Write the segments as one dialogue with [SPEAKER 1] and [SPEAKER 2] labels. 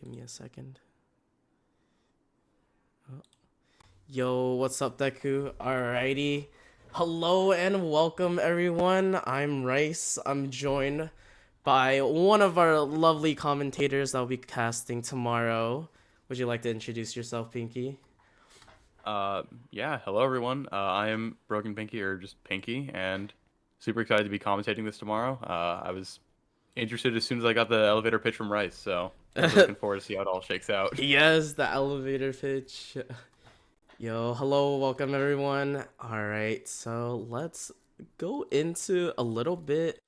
[SPEAKER 1] Give me a second. Oh. Yo, what's up, Deku? Alrighty. Hello and welcome, everyone. I'm Rice. I'm joined by one of our lovely commentators that will be casting tomorrow. Would you like to introduce yourself, Pinky?
[SPEAKER 2] Uh, yeah, hello everyone. I am Broken Pinky or just Pinky, and super excited to be commentating this tomorrow. I was interested as soon as I got the elevator pitch from Rice, so definitely looking forward to see how it all shakes out.
[SPEAKER 1] Yes, the elevator pitch. Yo, hello, welcome everyone. All right, so let's go into a little bit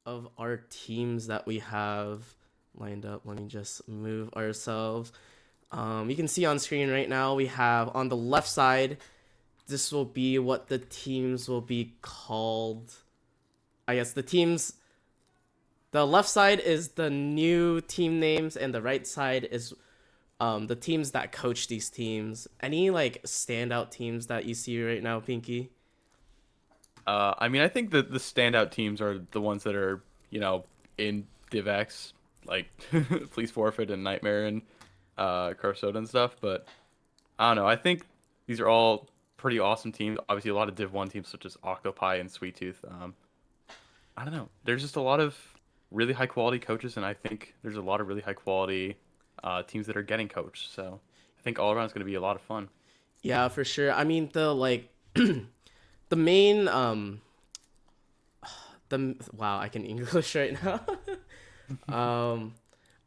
[SPEAKER 1] of our teams that we have lined up. Let me just move ourselves. You can see on screen right now we have on the left side, this will be what the teams will be called. I guess the left side is the new team names, and the right side is the teams that coach these teams. Any like standout teams that you see right now, Pinky?
[SPEAKER 2] I think that the standout teams are the ones that are, in DivX, like Please Forfeit and Nightmare and Crossoda and stuff, but I don't know. I think these are all pretty awesome teams. Obviously, a lot of Div 1 teams such as Octopi and Sweet Tooth. I don't know. There's just a lot of really high quality coaches, and I think there's a lot of really high quality teams that are getting coached. So I think all around is going to be a lot of fun.
[SPEAKER 1] Yeah, for sure. I mean the like the main the wow, I can English right now. um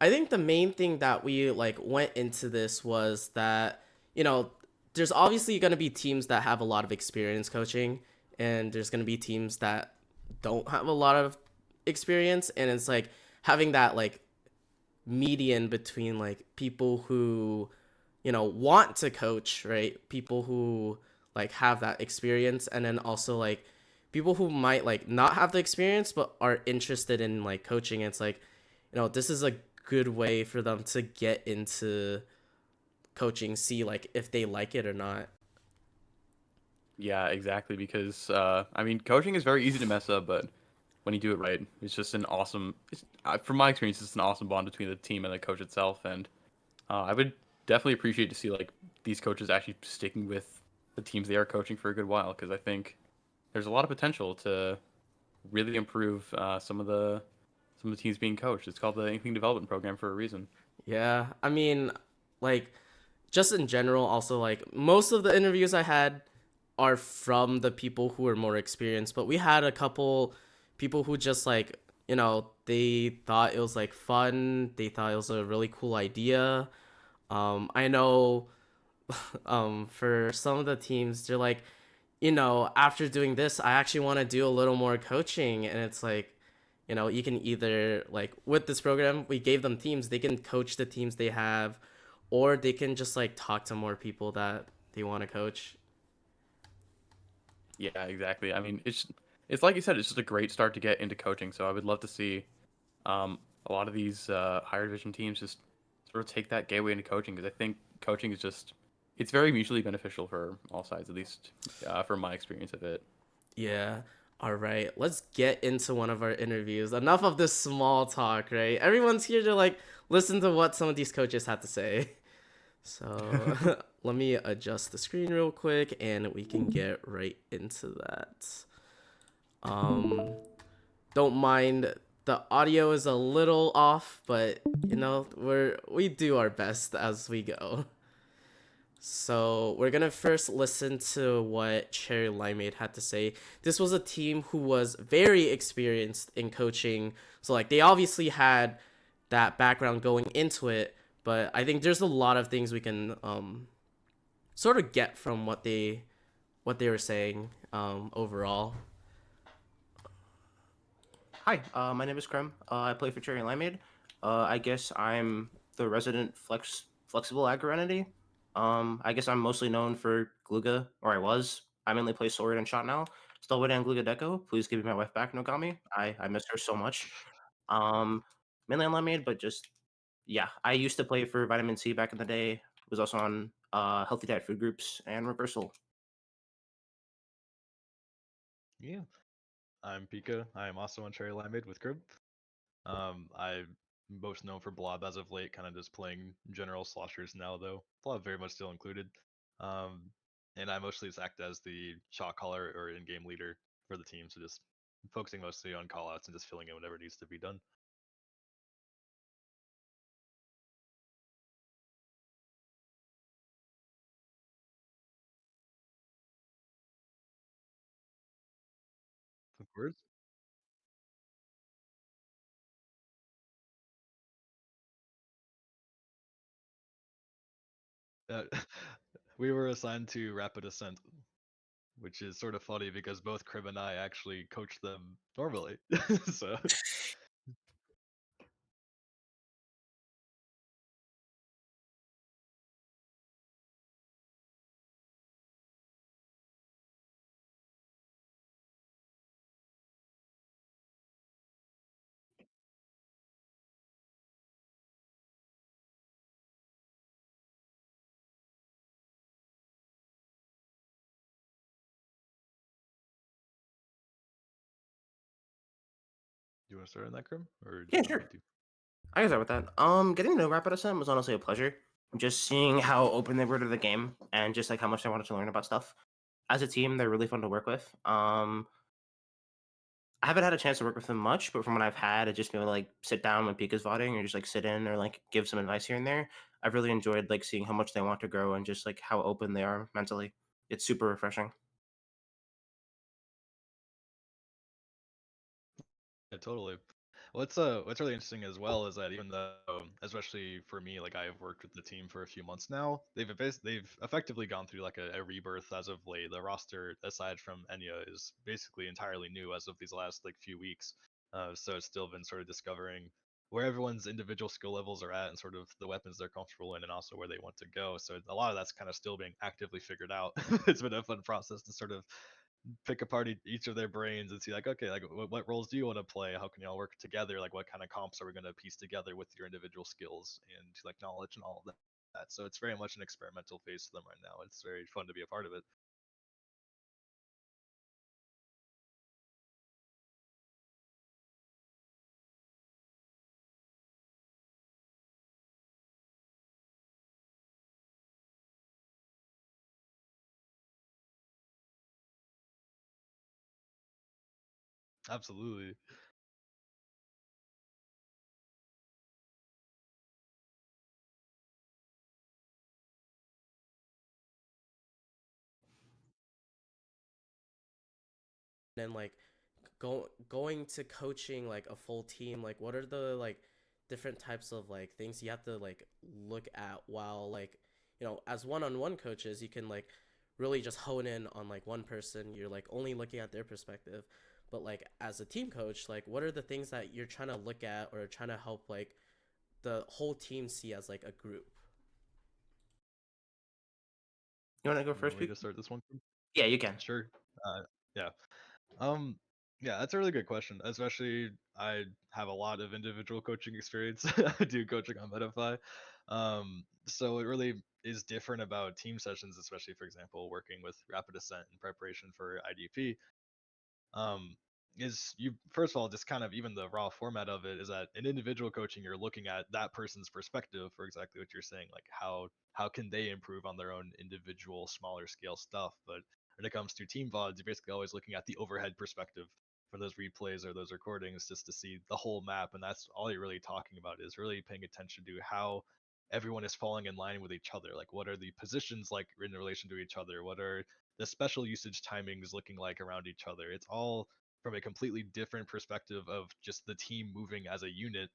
[SPEAKER 1] I think the main thing that we like went into this was that, you know, there's obviously going to be teams that have a lot of experience coaching, and there's going to be teams that don't have a lot of experience, and it's like having that like median between like people who, you know, want to coach, right? People who like have that experience, and then also like people who might like not have the experience but are interested in like coaching. It's like, you know, this is a good way for them to get into coaching, see like if they like it or not.
[SPEAKER 2] Yeah, exactly. Because coaching is very easy to mess up, but when you do it right, it's just an awesome. From my experience, it's an awesome bond between the team and the coach itself. And I would definitely appreciate to see like these coaches actually sticking with the teams they are coaching for a good while, because I think there's a lot of potential to really improve some of the teams being coached. It's called the Inkling Development Program for a reason.
[SPEAKER 1] Yeah, I mean, like just in general, also like most of the interviews I had are from the people who are more experienced, but we had a couple people who just like, you know, they thought it was like fun, they thought it was a really cool idea. I know for some of the teams they're like, you know, after doing this I actually want to do a little more coaching, and it's like, you know, you can either like with this program we gave them teams, they can coach the teams they have, or they can just like talk to more people that they want to coach.
[SPEAKER 2] Yeah, exactly. It's like you said, it's just a great start to get into coaching. So I would love to see a lot of these higher division teams just sort of take that gateway into coaching, because I think coaching is just it's very mutually beneficial for all sides, at least from my experience of it.
[SPEAKER 1] Yeah. All right, let's get into one of our interviews. Enough of this small talk, right? Everyone's here to like listen to what some of these coaches have to say. So let me adjust the screen real quick and we can get right into that. Um, don't mind the audio is a little off, but you know, we do our best as we go. So we're gonna first listen to what Cherry Limeade had to say. This was a team who was very experienced in coaching, so like they obviously had that background going into it. But I think there's a lot of things we can sort of get from what they were saying overall.
[SPEAKER 3] Hi, my name is Krem. I play for Cherry Limeade. I guess I'm the resident flexible aggro entity. I guess I'm mostly known for Gluga, or I was. I mainly play Sword and Shot now. Still waiting on Gluga Deco. Please give me my wife back, Nogami. I miss her so much. Um, Mainly on Limeade, but just yeah. I used to play for Vitamin C back in the day. Was also on Healthy Diet Food Groups and Reversal.
[SPEAKER 4] Yeah, I'm Pika. I am also on Cherry Limeade with Crib. I most known for Blob as of late, kind of just playing general sloshers now though. Blob very much still included. Um, and I mostly just act as the shot caller or in-game leader for the team, so just focusing mostly on callouts and just filling in whatever needs to be done. Of course. Uh, we were assigned to Rapid Ascent, which is sort of funny because both Crib and I actually coach them normally. So you want to start on that, Crib, or do
[SPEAKER 3] Yeah,
[SPEAKER 4] you want me
[SPEAKER 3] sure.
[SPEAKER 4] to?
[SPEAKER 3] I can start with that. Getting to know Rapid SM was honestly a pleasure. Just seeing how open they were to the game and just like how much they wanted to learn about stuff. As a team, they're really fun to work with. I haven't had a chance to work with them much, but from what I've had, I just be able to like sit down when Pika's voting or just like sit in or like give some advice here and there. I've really enjoyed like seeing how much they want to grow and just like how open they are mentally. It's super refreshing.
[SPEAKER 4] Yeah, totally. What's really interesting as well is that even though, especially for me, like I've worked with the team for a few months now, they've effectively gone through like a rebirth as of late. The roster, aside from Enya, is basically entirely new as of these last like few weeks. So it's still been sort of discovering where everyone's individual skill levels are at and sort of the weapons they're comfortable in and also where they want to go. So a lot of that's kind of still being actively figured out. It's been a fun process to sort of pick apart each of their brains and see like, okay, like what roles do you want to play, how can y'all work together, like what kind of comps are we going to piece together with your individual skills and like knowledge and all of that. So it's very much an experimental phase for them right now. It's very fun to be a part of it. Absolutely.
[SPEAKER 1] And like going to coaching like a full team, like what are the like different types of like things you have to like look at while like as one-on-one coaches you can like really just hone in on like one person, you're like only looking at their perspective, but like as a team coach, like what are the things that you're trying to look at or trying to help like the whole team see as like a group?
[SPEAKER 3] You want to go
[SPEAKER 4] You want
[SPEAKER 3] first,
[SPEAKER 4] me
[SPEAKER 3] Pete?
[SPEAKER 4] to start this one?
[SPEAKER 3] Yeah, you can.
[SPEAKER 4] Sure. Yeah. Um, yeah, that's a really good question. Especially, I have a lot of individual coaching experience. I do coaching on Metafy. So it really is different about team sessions, especially, for example, working with Rapid Ascent in preparation for IDP. um, is you first of all just kind of even the raw format of it is that in individual coaching you're looking at that person's perspective for exactly what you're saying, like how can they improve on their own individual smaller scale stuff. But when it comes to team vods, you're basically always looking at the overhead perspective for those replays or those recordings just to see the whole map, and that's all you're really talking about is really paying attention to how everyone is falling in line with each other, like what are the positions like in relation to each other, what are the special usage timings looking like around each other. It's all from a completely different perspective of just the team moving as a unit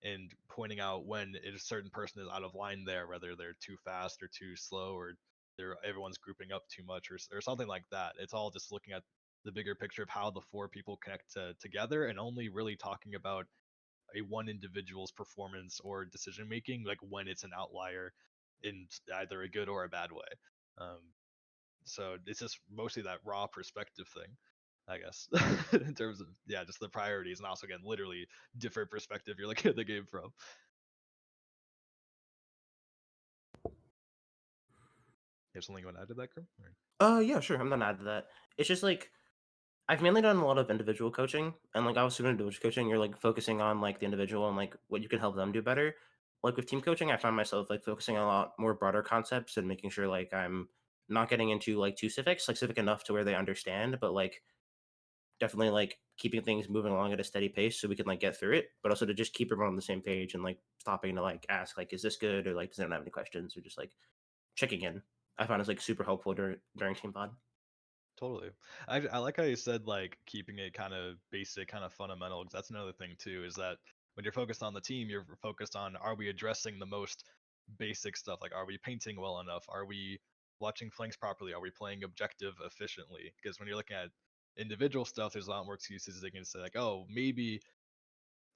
[SPEAKER 4] and pointing out when a certain person is out of line there, whether they're too fast or too slow or everyone's grouping up too much or something like that. It's all just looking at the bigger picture of how the four people connect together and only really talking about a one individual's performance or decision making, like when it's an outlier in either a good or a bad way. Um, so it's just mostly that raw perspective thing, I guess, in terms of yeah, just the priorities and also again, literally different perspective you're looking at the game from. You have something you want to add to that, Grim?
[SPEAKER 3] Yeah, sure. I'm not add to that. It's just like I've mainly done a lot of individual coaching, and like I was doing individual coaching, you're like focusing on like the individual and like what you can help them do better. Like with team coaching, I find myself like focusing on a lot more broader concepts and making sure like I'm not getting into like too civics, like civic enough to where they understand, but like definitely like keeping things moving along at a steady pace so we can like get through it, but also to just keep everyone on the same page and like stopping to like ask like is this good or like does anyone have any questions or just like checking in. I found it's like super helpful during team pod.
[SPEAKER 4] Totally. I like how you said like keeping it kind of basic, kind of fundamental, because that's another thing too, is that when you're focused on the team, you're focused on, are we addressing the most basic stuff? Like, are we painting well enough? Are we watching flanks properly? Are we playing objective efficiently? Because when you're looking at individual stuff, there's a lot more excuses. They can say like, oh, maybe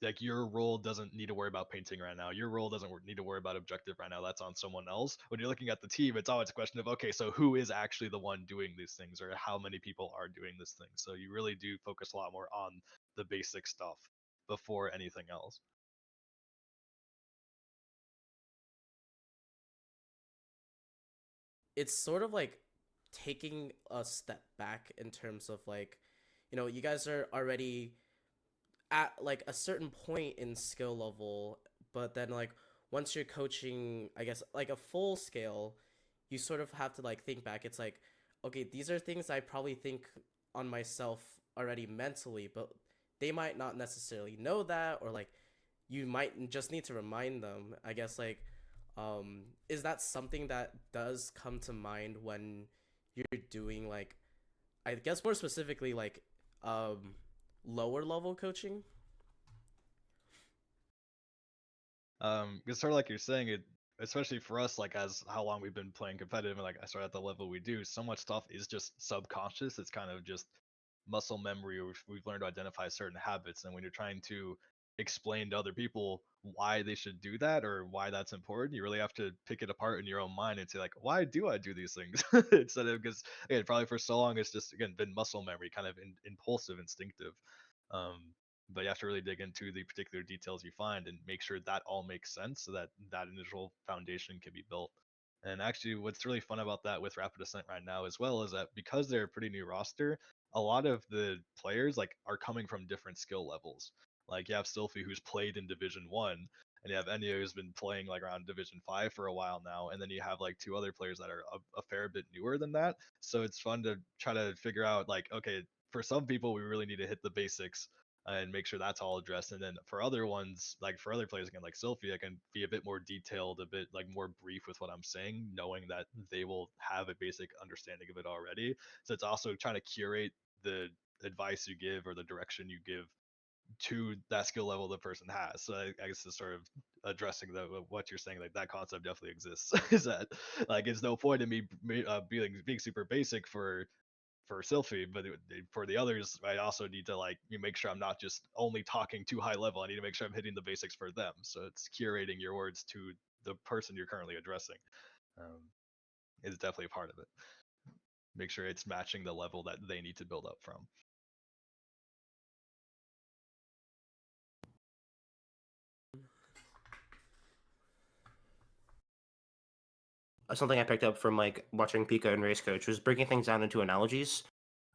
[SPEAKER 4] like your role doesn't need to worry about painting right now. Your role doesn't need to worry about objective right now. That's on someone else. When you're looking at the team, it's always a question of, okay, so who is actually the one doing these things, or how many people are doing this thing? So you really do focus a lot more on the basic stuff before anything else.
[SPEAKER 1] It's sort of like taking a step back in terms of like, you guys are already at like a certain point in skill level, but then like once you're coaching, I guess like a full scale, you sort of have to like think back. It's like, okay, these are things I probably think on myself already mentally, but they might not necessarily know that, or like you might just need to remind them. I guess like is that something that does come to mind when you're doing like, I guess more specifically like um lower level coaching?
[SPEAKER 4] It's sort of like you're saying it, especially for us, like as how long we've been playing competitive, and like I started at the level we do. So much stuff is just subconscious. It's kind of just muscle memory. Or we've learned to identify certain habits, and when you're trying to explain to other people why they should do that or why that's important, you really have to pick it apart in your own mind and say like, why do I do these things? Instead of, because again, probably for so long it's just again been muscle memory, kind of impulsive, instinctive. Um, but you have to really dig into the particular details you find and make sure that all makes sense so that that initial foundation can be built. And actually, what's really fun about that with Rapid Ascent right now as well is that because they're a pretty new roster, a lot of the players like are coming from different skill levels. Like you have Sylphie who's played in Division 1, and you have Enya who's been playing like around Division 5 for a while now, and then you have like two other players that are a fair bit newer than that. So it's fun to try to figure out like, okay, for some people we really need to hit the basics and make sure that's all addressed. And then for other ones, like for other players again, like Sylphie, I can be a bit more detailed, a bit like more brief with what I'm saying, knowing that they will have a basic understanding of it already. So it's also trying to curate the advice you give or the direction you give to that skill level the person has. So I guess it's sort of addressing the what you're saying, like that concept definitely exists. Is that like it's no point in me being super basic for Sylphie, but for the others, I also need to like you make sure I'm not just only talking too high level. I need to make sure I'm hitting the basics for them. So it's curating your words to the person you're currently addressing. Um, is definitely a part of it. Make sure it's matching the level that they need to build up from.
[SPEAKER 3] Something I picked up from like watching Pika and Race Coach was breaking things down into analogies.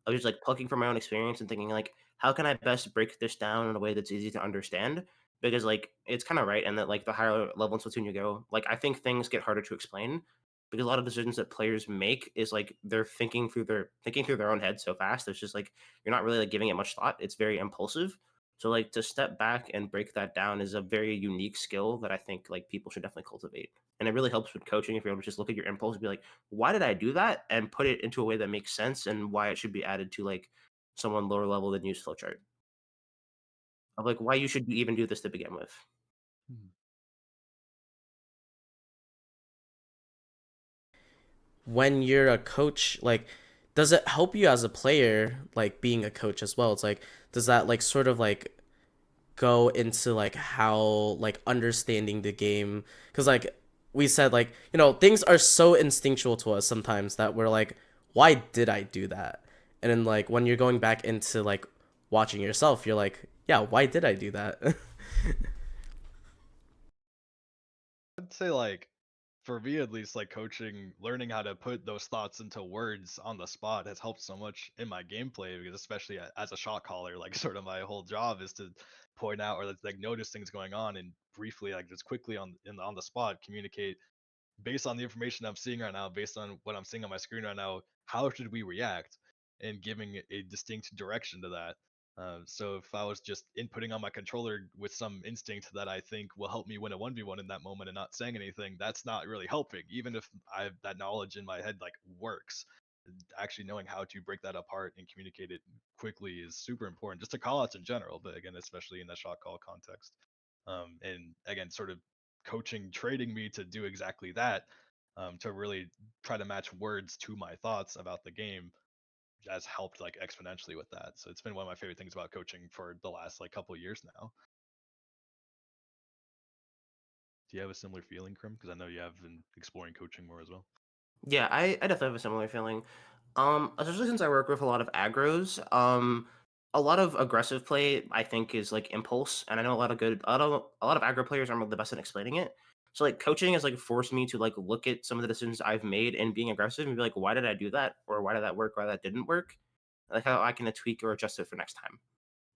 [SPEAKER 3] I was like plucking from my own experience and thinking like, how can I best break this down in a way that's easy to understand? Because like it's kind of right, and that like the higher level in Splatoon you go, like I think things get harder to explain because a lot of decisions that players make is like they're thinking through their own head so fast. It's just like you're not really like giving it much thought. It's very impulsive. So like to step back and break that down is a very unique skill that I think like people should definitely cultivate. And it really helps with coaching if you're able to just look at your impulse and be like, why did I do that? And put it into a way that makes sense and why it should be added to like someone lower level than use flowchart. Of like why you should even do this to begin with.
[SPEAKER 1] When you're a coach, like, does it help you as a player, like being a coach as well? It's like, does that like sort of like go into like how like understanding the game? Because like we said, like, things are so instinctual to us sometimes that we're like, why did I do that? And then like when you're going back into like watching yourself, you're like, yeah, why did I do that?
[SPEAKER 4] I'd say like for me at least, like coaching, learning how to put those thoughts into words on the spot has helped so much in my gameplay because especially as a shot caller, like sort of my whole job is to point out or like notice things going on and briefly like just quickly on the spot communicate based on the information I'm seeing right now, based on what I'm seeing on my screen right now, how should we react and giving a distinct direction to that. So if I was just inputting on my controller with some instinct that I think will help me win a 1v1 in that moment and not saying anything, that's not really helping. Even if I have that knowledge in my head like works, actually knowing how to break that apart and communicate it quickly is super important just to call outs in general, but again, especially in the shot call context. And again, sort of coaching, trading me to do exactly that, to really try to match words to my thoughts about the game has helped like exponentially with that. So it's been one of my favorite things about coaching for the last like couple of years now. Do you have a similar feeling, Krim? Because I know you have been exploring coaching more as well.
[SPEAKER 3] Yeah, I definitely have a similar feeling. Especially since I work with a lot of aggros, a lot of aggressive play I think is like impulse, and I know a lot of aggro players aren't the best at explaining it. So like coaching has like forced me to like look at some of the decisions I've made and being aggressive and be like, why did I do that, or why did that work, why that didn't work, like how I can tweak or adjust it for next time.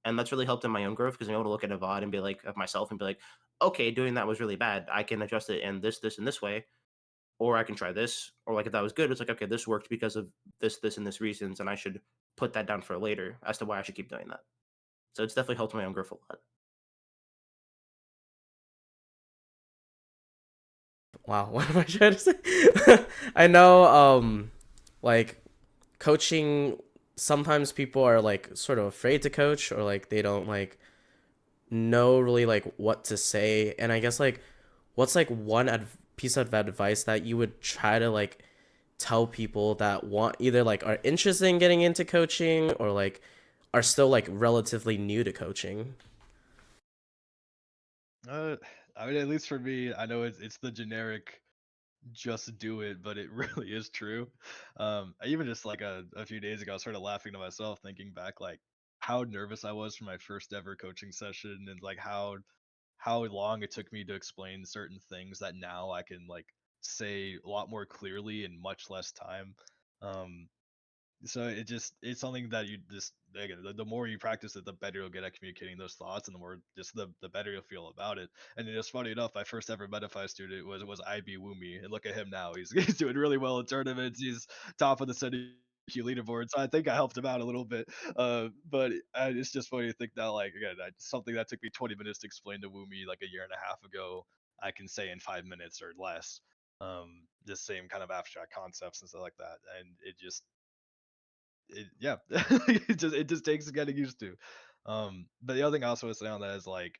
[SPEAKER 3] And that's really helped in my own growth because I'm able to look at a VOD and be like of myself and be like, okay, doing that was really bad. I can adjust it in this, and this way, or I can try this, or like if that was good, it's like okay, this worked because of this, and this reasons, and I should put that down for later as to why I should keep doing that. So it's definitely helped my own growth a lot.
[SPEAKER 1] Wow, what am I trying to say? I know, like coaching. Sometimes people are like sort of afraid to coach, or like they don't like know really like what to say. And I guess like, what's like one piece of advice that you would try to like tell people that want either like are interested in getting into coaching or like are still like relatively new to coaching?
[SPEAKER 4] Uh, I mean, at least for me, I know it's the generic just do it, but it really is true. I even just like a few days ago, I started laughing to myself, thinking back like how nervous I was for my first ever coaching session, and like how long it took me to explain certain things that now I can like say a lot more clearly in much less time. Um, so it's something that you just again the more you practice it, the better you'll get at communicating those thoughts, and the more just the better you'll feel about it. And it's funny enough, my first ever Medify student was IB Woomy, and look at him now. He's doing really well in tournaments. He's top of the city leaderboard, so I think I helped him out a little bit. But it's just funny to think that like again, something that took me 20 minutes to explain to Woomy like a year and a half ago, I can say in 5 minutes or less. The same kind of abstract concepts and stuff like that, and yeah, it just takes getting used to. But the other thing I also would say on that is like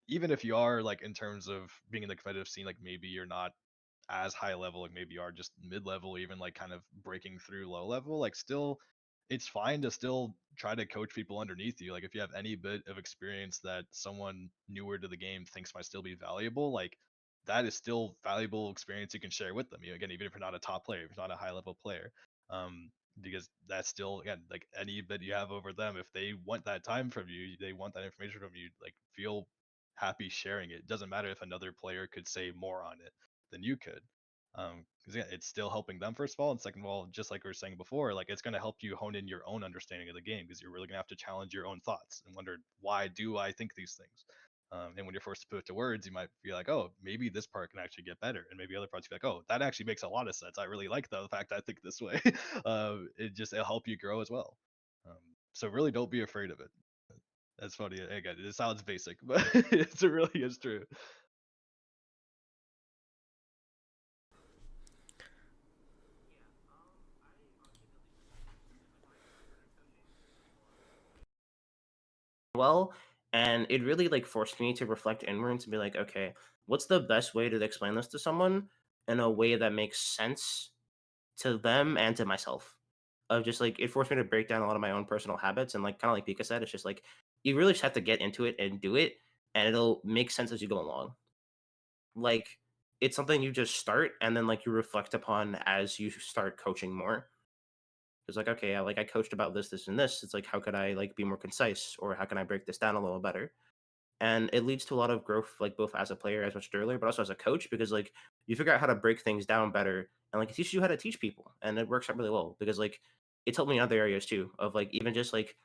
[SPEAKER 4] even if you are like in terms of being in the competitive scene, like maybe you're not as high level, like maybe you are just mid level, even like kind of breaking through low level, like still it's fine to still try to coach people underneath you. Like if you have any bit of experience that someone newer to the game thinks might still be valuable, like that is still valuable experience you can share with them. You know, again, even if you're not a top player, if you're not a high level player. Because that's still again like any bit you have over them, if they want that time from you, they want that information from you, like feel happy sharing it. It doesn't matter if another player could say more on it than you could. Because yeah, it's still helping them first of all, and second of all, just like we were saying before, like it's going to help you hone in your own understanding of the game because you're really going to have to challenge your own thoughts and wonder why do I think these things. And when you're forced to put it to words, you might be like, oh, maybe this part can actually get better, and maybe other parts be like, oh, that actually makes a lot of sense. I really like the fact I think this way. It'll help you grow as well. Um, so really, don't be afraid of it. That's funny. Again, it sounds basic, but it really is true.
[SPEAKER 3] Well, and it really like forced me to reflect inwards and be like, okay, what's the best way to explain this to someone in a way that makes sense to them and to myself? Of just like it forced me to break down a lot of my own personal habits and like kind of like Pika said, it's just like you really just have to get into it and do it, and it'll make sense as you go along. Like it's something you just start and then like you reflect upon as you start coaching more. It's like, okay, I coached about this, and this. It's like, how could I like be more concise, or how can I break this down a little better? And it leads to a lot of growth, like both as a player, as mentioned earlier, but also as a coach, because like you figure out how to break things down better, and like it teaches you how to teach people, and it works out really well because like it's helped me in other areas too of like even just like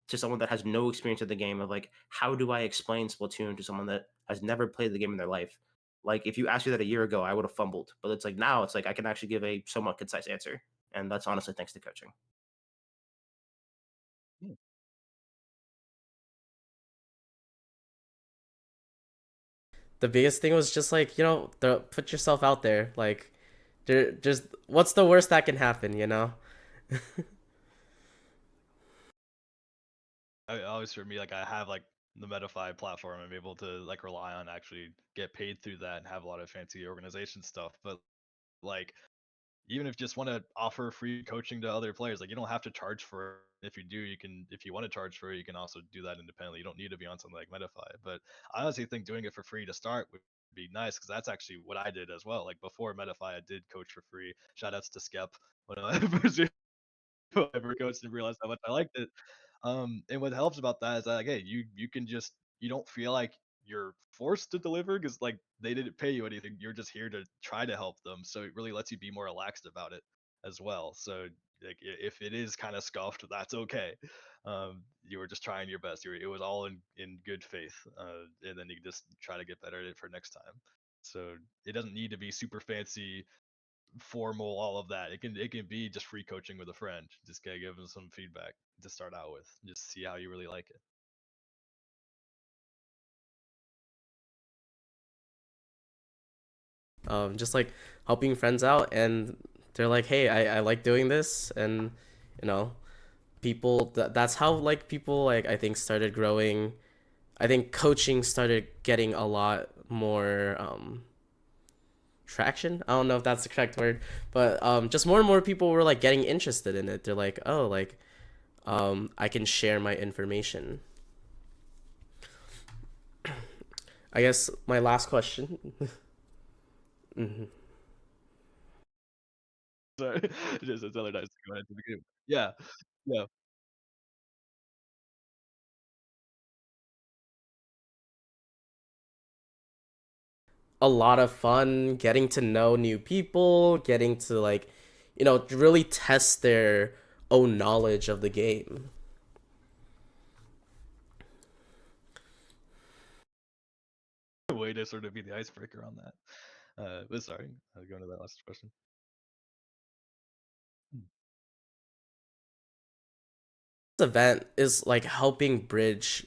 [SPEAKER 3] to someone that has no experience of the game of like how do I explain Splatoon to someone that has never played the game in their life. Like if you asked me that a year ago, I would have fumbled, but it's like now it's like I can actually give a somewhat concise answer, and that's honestly thanks to coaching.
[SPEAKER 4] Hmm.
[SPEAKER 1] The biggest thing was just like, put yourself out there. Like, just what's the worst that can happen, you know?
[SPEAKER 4] Always for me, like I have like the Medify platform. I'm able to like rely on actually get paid through that and have a lot of fancy organization stuff. But like even if you just want to offer free coaching to other players, like you don't have to charge for it. If you do, you can. If you want to charge for it, you can also do that independently. You don't need to be on something like Medify. But I honestly think doing it for free to start would be nice because that's actually what I did as well. Like before Medify, I did coach for free. Shout outs to Skep when I first ever coached and realized how much I liked it. And what helps about that is that like, hey, you can just you don't feel like you're forced to deliver because like they didn't pay you anything. You're just here to try to help them. So it really lets you be more relaxed about it as well. So like if it is kind of scuffed, that's okay. You were just trying your best. It was all in good faith, and then you just try to get better at it for next time. So it doesn't need to be super fancy formal, all of that. It can be just free coaching with a friend. Just gotta give them some feedback to start out with. Just see how you really like it.
[SPEAKER 1] Just like helping friends out, and they're like, hey, I like doing this, and you know, that's how like people like I think started growing. I think coaching started getting a lot more traction. I don't know if that's the correct word, but just more and more people were like getting interested in it. They're like, oh, like I can share my information. I guess my last question. Mhm.
[SPEAKER 4] Sorry, just another nice to go ahead to the game. Yeah, yeah.
[SPEAKER 1] A lot of fun getting to know new people, getting to like, really test their own knowledge of the game.
[SPEAKER 4] Way to sort of be the icebreaker on that. But sorry, I'll go into that last question. Hmm.
[SPEAKER 1] This event is like helping bridge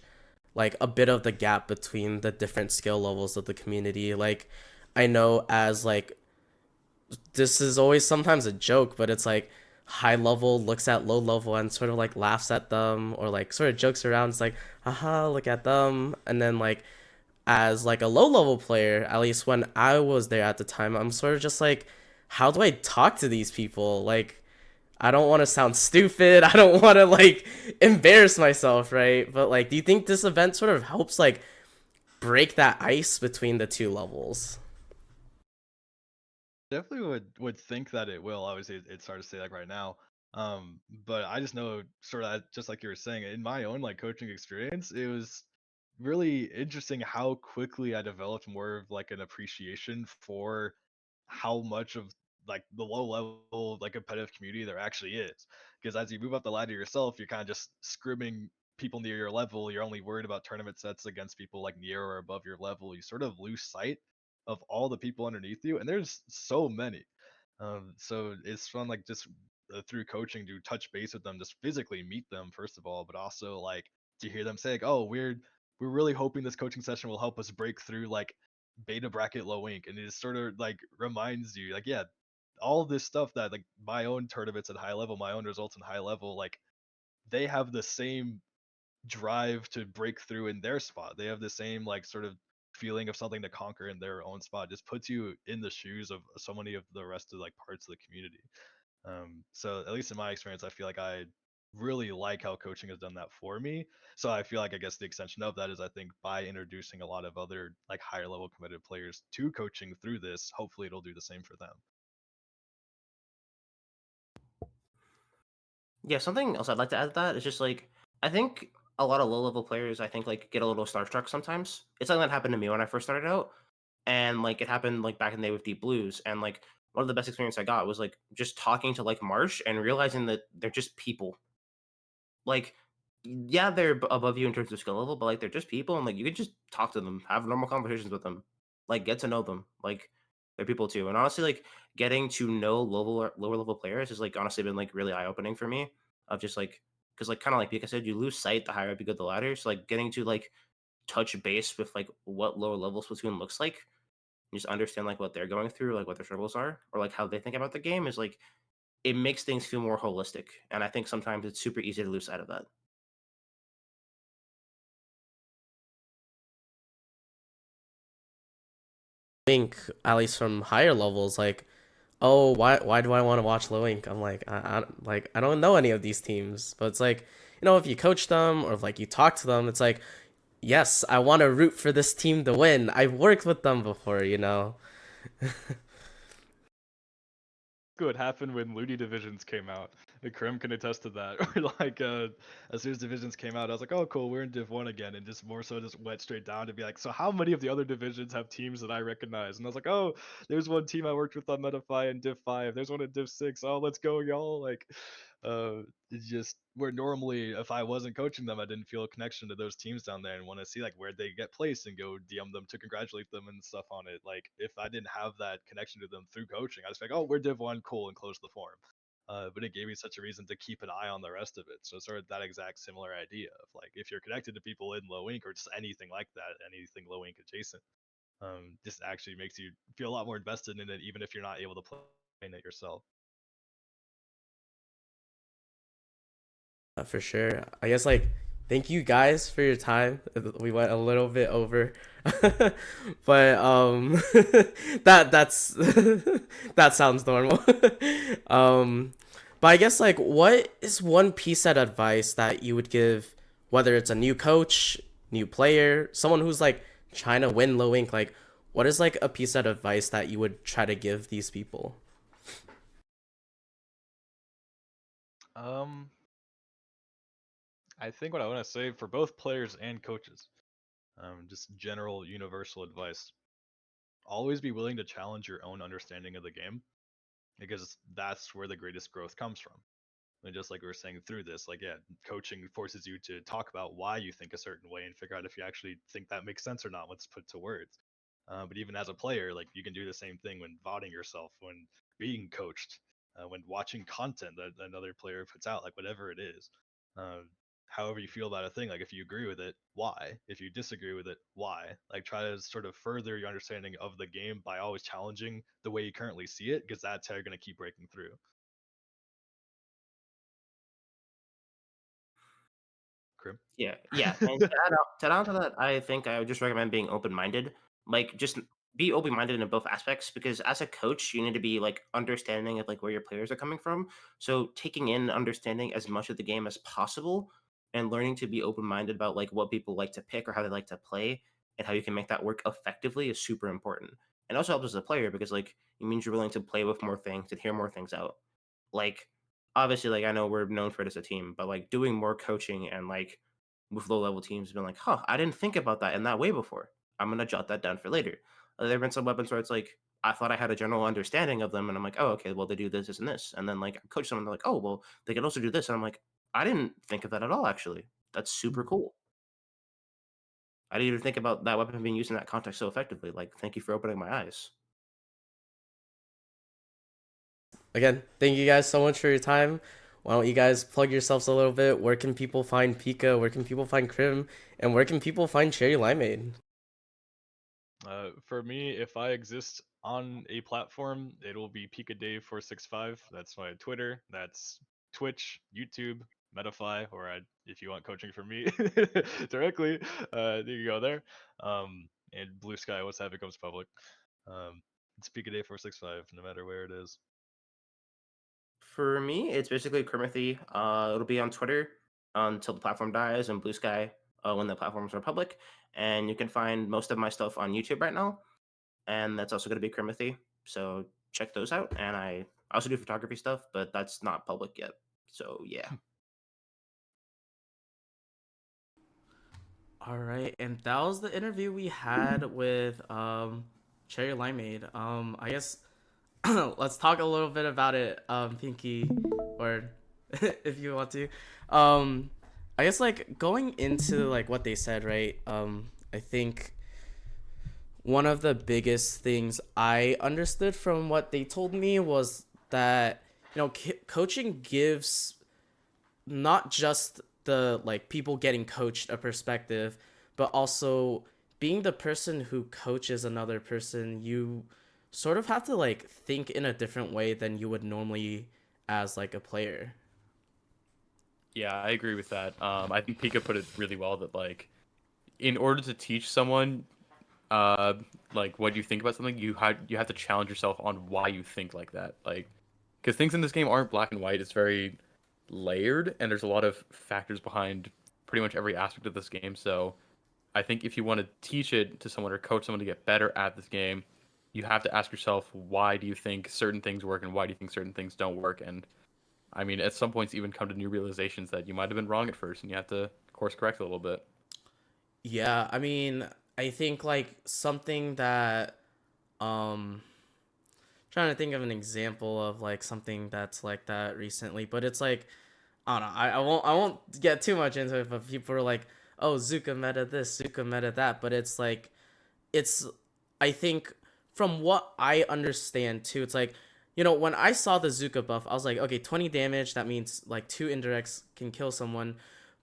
[SPEAKER 1] like a bit of the gap between the different skill levels of the community. Like I know as like this is always sometimes a joke, but it's like high level looks at low level and sort of like laughs at them or like sort of jokes around. It's like, haha, look at them. And then like as like a low level player, at least when I was there at the time, I'm sort of just like, how do I talk to these people? Like I don't want to sound stupid. I don't want to like embarrass myself, right? But like, do you think this event sort of helps like break that ice between the two levels?
[SPEAKER 4] Definitely would think that it will. Obviously, it's hard to say like right now. But I just know sort of just like you were saying, in my own like coaching experience, it was really interesting how quickly I developed more of like an appreciation for how much of like the low level like competitive community there actually is. Because as you move up the ladder yourself, you're kind of just scrimming people near your level. You're only worried about tournament sets against people like near or above your level. You sort of lose sight of all the people underneath you, and there's so many. So it's fun, like just through coaching to touch base with them, just physically meet them first of all, but also like to hear them say, like, "Oh, we're really hoping this coaching session will help us break through like beta bracket low ink," and it just sort of like reminds you, like, yeah, all this stuff that like my own tournaments at high level, my own results in high level, like they have the same drive to break through in their spot. They have the same like sort of feeling of something to conquer in their own spot. Just puts you in the shoes of so many of the rest of like parts of the community. So at least in my experience, I feel like I really like how coaching has done that for me. So I feel like I guess the extension of that is I think by introducing a lot of other like higher level competitive players to coaching through this, hopefully it'll do the same for them.
[SPEAKER 3] Yeah, something else I'd like to add to that is just like I think a lot of low level players I think like get a little starstruck sometimes. It's something that happened to me when I first started out. And like it happened like back in the day with Deep Blues, and like one of the best experience I got was like just talking to like Marsh and realizing that they're just people. Like, yeah, they're above you in terms of skill level, but like they're just people, and like you could just talk to them, have normal conversations with them, like get to know them. Like they're people too. And honestly, like getting to know lower level players has like honestly been like really eye opening for me. Of just like because like kind of like I said, you lose sight the higher up you go the ladder. So like getting to like touch base with like what lower level Splatoon looks like, and just understand like what they're going through, like what their struggles are, or like how they think about the game is like it makes things feel more holistic. And I think sometimes it's super easy to lose sight of that.
[SPEAKER 1] Think at least from higher levels, like, oh, why do I want to watch low ink? I'm like, I don't know any of these teams, but it's like, if you coach them or if like you talk to them, it's like, yes, I want to root for this team to win. I've worked with them before.
[SPEAKER 4] What happened when Looney Divisions came out. And Krim can attest to that. Or like as soon as Divisions came out, I was like, oh cool, we're in Div 1 again, and just more so just went straight down to be like, so how many of the other divisions have teams that I recognize? And I was like, oh, there's one team I worked with on Metafy in Div 5, there's one in Div 6. Oh, let's go, y'all. Like it's just where normally if I wasn't coaching them, I didn't feel a connection to those teams down there and want to see like where they get placed and go DM them to congratulate them and stuff on it. Like if I didn't have that connection to them through coaching, I was like, oh, we're Div 1, cool, and close the forum. But it gave me such a reason to keep an eye on the rest of it. So it's sort of that exact similar idea of like if you're connected to people in low ink or just anything like that, anything low ink adjacent, just actually makes you feel a lot more invested in it, even if you're not able to play in it yourself.
[SPEAKER 1] For sure. I guess like thank you guys for your time. We went a little bit over. But that's that sounds normal. um but I guess like what is one piece of advice that you would give, whether it's a new coach, new player, someone who's like trying to win low ink, like what is like a piece of advice that you would try to give these people?
[SPEAKER 4] Um, I think what I want to say for both players and coaches, just general universal advice. Always be willing to challenge your own understanding of the game because that's where the greatest growth comes from. And just like we were saying through this, like, yeah, coaching forces you to talk about why you think a certain way and figure out if you actually think that makes sense or not when it's put to words. But even as a player, like, you can do the same thing when voting yourself, when being coached, when watching content that another player puts out, like, whatever it is. Uh, However you feel about a thing, like, if you agree with it, why? If you disagree with it, why? Like, try to sort of further your understanding of the game by always challenging the way you currently see it, because that's how you're going to keep breaking through. Krim?
[SPEAKER 3] Yeah, yeah, and to add on to that, I think I would just recommend being open-minded. Like, just be open-minded in both aspects because as a coach, you need to be, like, understanding of, like, where your players are coming from. So, taking in understanding as much of the game as possible and learning to be open-minded about, like, what people like to pick or how they like to play and how you can make that work effectively is super important. And also helps as a player because, like, it means you're willing to play with more things and hear more things out. Like, obviously, like, I know we're known for it as a team, but, like, doing more coaching and, like, with low level teams have been like, huh, I didn't think about that in that way before. I'm gonna jot that down for later. There have been some weapons where it's like I thought I had a general understanding of them, and I'm like, oh, okay, well they do this, this, and this, and then like I coach them, and they're like, oh, well they can also do this, and I'm like, I didn't think of that at all. Actually, that's super cool. I didn't even think about that weapon being used in that context so effectively. Like, thank you for opening my eyes.
[SPEAKER 1] Again, thank you guys so much for your time. Why don't you guys plug yourselves a little bit? Where can people find Pika? Where can people find Krim? And where can people find Cherry Limeade?
[SPEAKER 4] For me, if I exist on a platform, it will be Pika Dave 465. That's my Twitter. That's Twitch, YouTube, Metafy, or if you want coaching from me directly, you can go there. And Blue Sky, once that becomes public. Um, it's Pika Dave 465, no matter where it is.
[SPEAKER 3] For me, it's basically Kermithy. It'll be on Twitter until the platform dies, and Blue Sky when the platforms are public. And you can find most of my stuff on YouTube right now, and that's also going to be Kermithy. So check those out. And I also do photography stuff, but that's not public yet. So yeah.
[SPEAKER 1] All right, and that was the interview we had with Cherry limeade. I guess let's talk a little bit about it, Pinky, or if you want to. Um, I guess like going into like what they said, right? I think one of the biggest things I understood from what they told me was that coaching gives not just the like people getting coached a perspective, but also being the person who coaches another person, you sort of have to like think in a different way than you would normally as like a player.
[SPEAKER 2] Yeah, I agree with that. I think Pika put it really well that like in order to teach someone uh like what you think about something, you have to challenge yourself on why you think like that. Like because things in this game aren't black and white. It's very layered, and there's a lot of factors behind pretty much every aspect of this game. So I think if you want to teach it to someone or coach someone to get better at this game, you have to ask yourself why do you think certain things work and why do you think certain things don't work. And I mean, at some points, even come to new realizations that you might have been wrong at first, and you have to course correct a little bit.
[SPEAKER 1] Yeah, I mean, I think like something that um trying to think of an example of like something that's like that recently, but it's like I don't know. I won't get too much into it, but people are like, oh, Zuka meta this, Zuka meta that, but it's like it's I think from what I understand too, it's like when I saw the Zuka buff, I was like, okay, 20 damage, that means like two indirects can kill someone.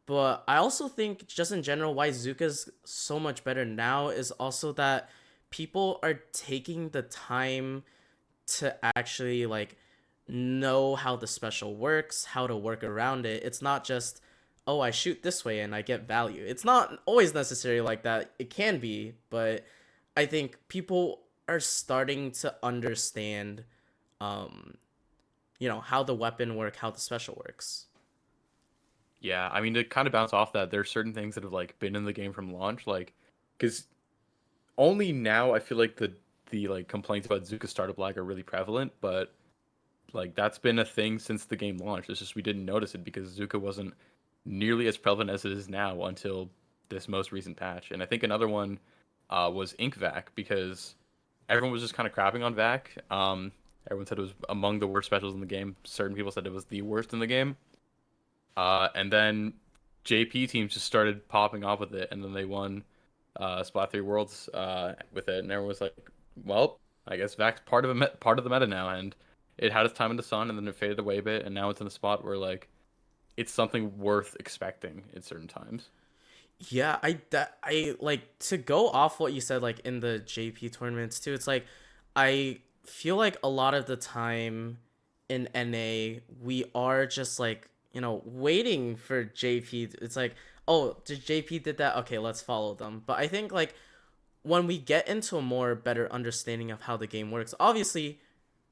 [SPEAKER 1] But I also think just in general why Zuka's so much better now is also that people are taking the time to actually like know how the special works, how to work around it. It's not just, oh, I shoot this way and I get value. It's not always necessarily like that. It can be, but I think people are starting to understand um how the weapon work, how the special works.
[SPEAKER 2] Yeah, I mean, to kind of bounce off that, there's certain things that have like been in the game from launch, like because only now I feel like the like complaints about Zuka startup lag are really prevalent, but like that's been a thing since the game launched. It's just we didn't notice it because Zuka wasn't nearly as prevalent as it is now until this most recent patch. And I think another one was Ink Vac because everyone was just kind of crapping on Vac. Everyone said it was among the worst specials in the game. Certain people said it was the worst in the game. And then JP teams just started popping off with it, and then they won Splat 3 Worlds with it, and everyone was like, "Well, I guess Vac's part of the meta now." And it had its time in the sun, and then it faded away a bit, and now it's in a spot where like it's something worth expecting at certain times.
[SPEAKER 1] Yeah, I like to go off what you said like in the JP tournaments too. It's like I feel like a lot of the time in NA we are just like, waiting for JP. It's like, "Oh, did JP did that? Okay, let's follow them." But I think like when we get into a more better understanding of how the game works, obviously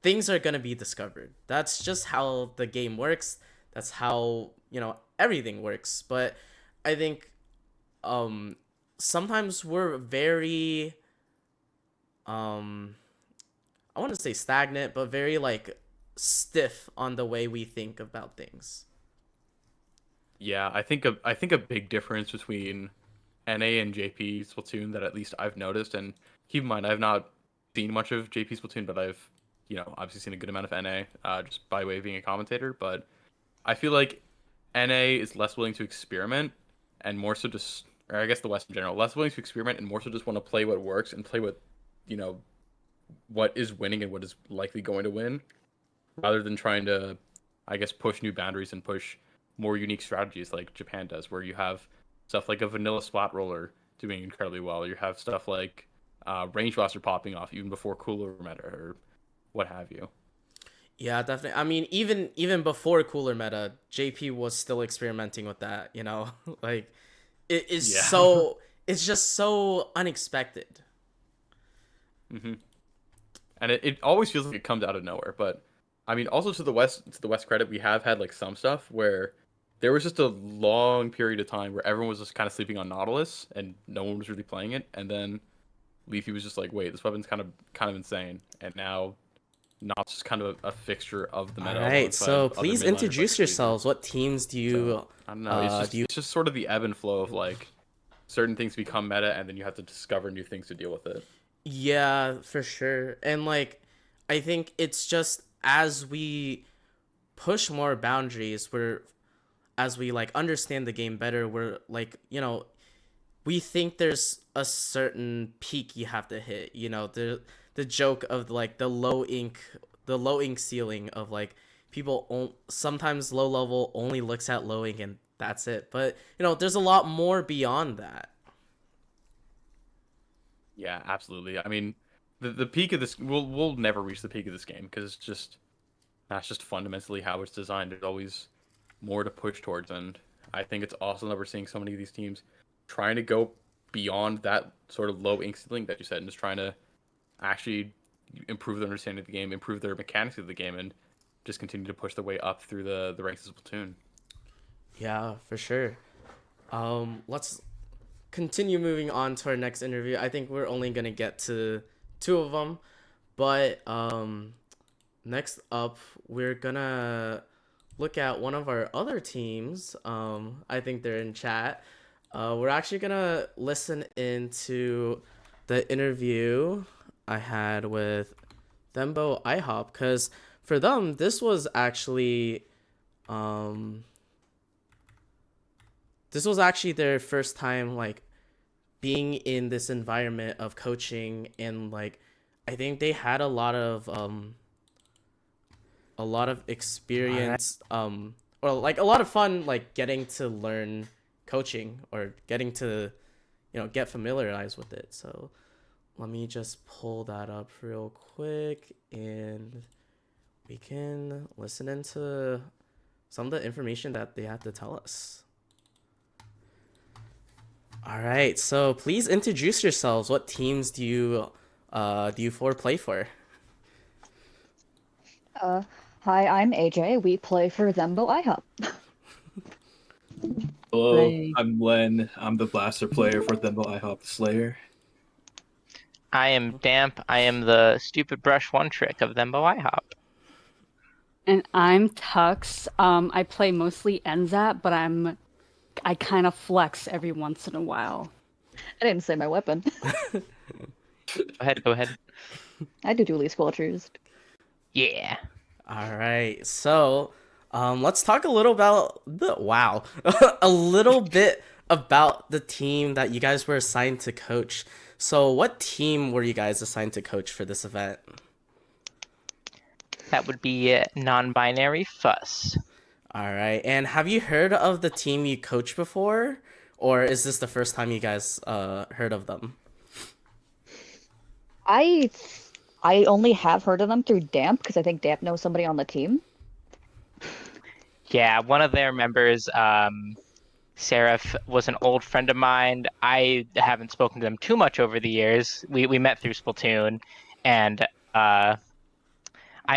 [SPEAKER 1] things are going to be discovered. That's just how the game works. That's how, everything works. But I think um sometimes we're very um I want to say stagnant, but very like stiff on the way we think about things.
[SPEAKER 2] Yeah, I think a big difference between NA and JP Splatoon that at least I've noticed, and keep in mind I've not seen much of JP Splatoon, but I've obviously seen a good amount of NA just by way of being a commentator. But I feel like NA is less willing to experiment and more so just, or I guess the West in general, less willing to experiment and more so just want to play what works and play what you know what is winning and what is likely going to win, rather than trying to, I guess, push new boundaries and push more unique strategies like Japan does, where you have stuff like a vanilla splat roller doing incredibly well. You have stuff like range blaster popping off even before cooler meta or what have you.
[SPEAKER 1] Yeah, definitely. I mean, even before cooler meta, JP was still experimenting with that. Like it is
[SPEAKER 2] Yeah.
[SPEAKER 1] so it's just so unexpected.
[SPEAKER 2] hmm And it always feels like it comes out of nowhere. But I mean, also to the West credit, we have had like some stuff where there was just a long period of time where everyone was just kind of sleeping on Nautilus and no one was really playing it. And then Leafy was just like, wait, this weapon's kind of insane. And now Naut's just kind of a fixture of the
[SPEAKER 1] All
[SPEAKER 2] meta
[SPEAKER 1] right,
[SPEAKER 2] alongside
[SPEAKER 1] so
[SPEAKER 2] other
[SPEAKER 1] please
[SPEAKER 2] midliners like
[SPEAKER 1] introduce
[SPEAKER 2] Freezer.
[SPEAKER 1] yourselves. What teams do
[SPEAKER 2] So
[SPEAKER 1] you
[SPEAKER 2] I don't know. It's just
[SPEAKER 1] do you
[SPEAKER 2] it's just sort of the ebb and flow of like certain things become meta and then you have to discover new things to deal with it.
[SPEAKER 1] Yeah, for sure. And like I think it's just as we push more boundaries, we're as we like understand the game better, we're like, we think there's a certain peak you have to hit. The joke of like the low ink ceiling of like sometimes low level only looks at low ink and that's it. But there's a lot more beyond that.
[SPEAKER 2] Yeah, absolutely. I mean, the peak of this, we'll never reach the peak of this game because that's just fundamentally how it's designed. There's always more to push towards, and I think it's awesome that we're seeing so many of these teams trying to go beyond that sort of low ink ceiling that you said, and just trying to actually improve their understanding of the game, improve their mechanics of the game, and just continue to push their way up through the ranks of Splatoon.
[SPEAKER 1] Yeah, for sure. Let's continue moving on to our next interview. I think we're only gonna get to two of them, but next up we're gonna look at one of our other teams. I think they're in chat. We're actually gonna listen into the interview I had with Thembo IHOP because for them um this was actually their first time like being in this environment of coaching, and like I think they had a lot of
[SPEAKER 3] All right.
[SPEAKER 1] experience, or like a lot of fun like getting to learn coaching or getting to get familiarized with it. So let me just pull that up real quick and we can listen into some of the information that they had to tell us. All right, so please introduce yourselves. What teams do you four play for?
[SPEAKER 5] Uh, Hi, I'm AJ. We play for Thembo IHOP.
[SPEAKER 6] Hello,
[SPEAKER 5] Hey.
[SPEAKER 6] I'm Len. I'm the blaster player for Thimble IHOP Slayer.
[SPEAKER 7] I am Damp. I am the stupid brush one trick of Thembo IHOP.
[SPEAKER 8] And I'm Tux. I play mostly NZAP, but I kind of flex every once in a while.
[SPEAKER 5] I didn't say my weapon.
[SPEAKER 7] Go ahead.
[SPEAKER 5] I do dually squelchers.
[SPEAKER 7] Yeah.
[SPEAKER 1] All right, so let's talk a little about a little bit about the team that you guys were assigned to coach. So, what team were you guys assigned to coach for this event?
[SPEAKER 7] That would be non-binary fuss.
[SPEAKER 1] All right, and have you heard of the team you coached before, or is this the first time you guys heard of them?
[SPEAKER 5] I only have heard of them through Damp because I think Damp knows somebody on the team.
[SPEAKER 7] Yeah, one of their members, Seraph, was an old friend of mine. I haven't spoken to them too much over the years. We met through Splatoon, and I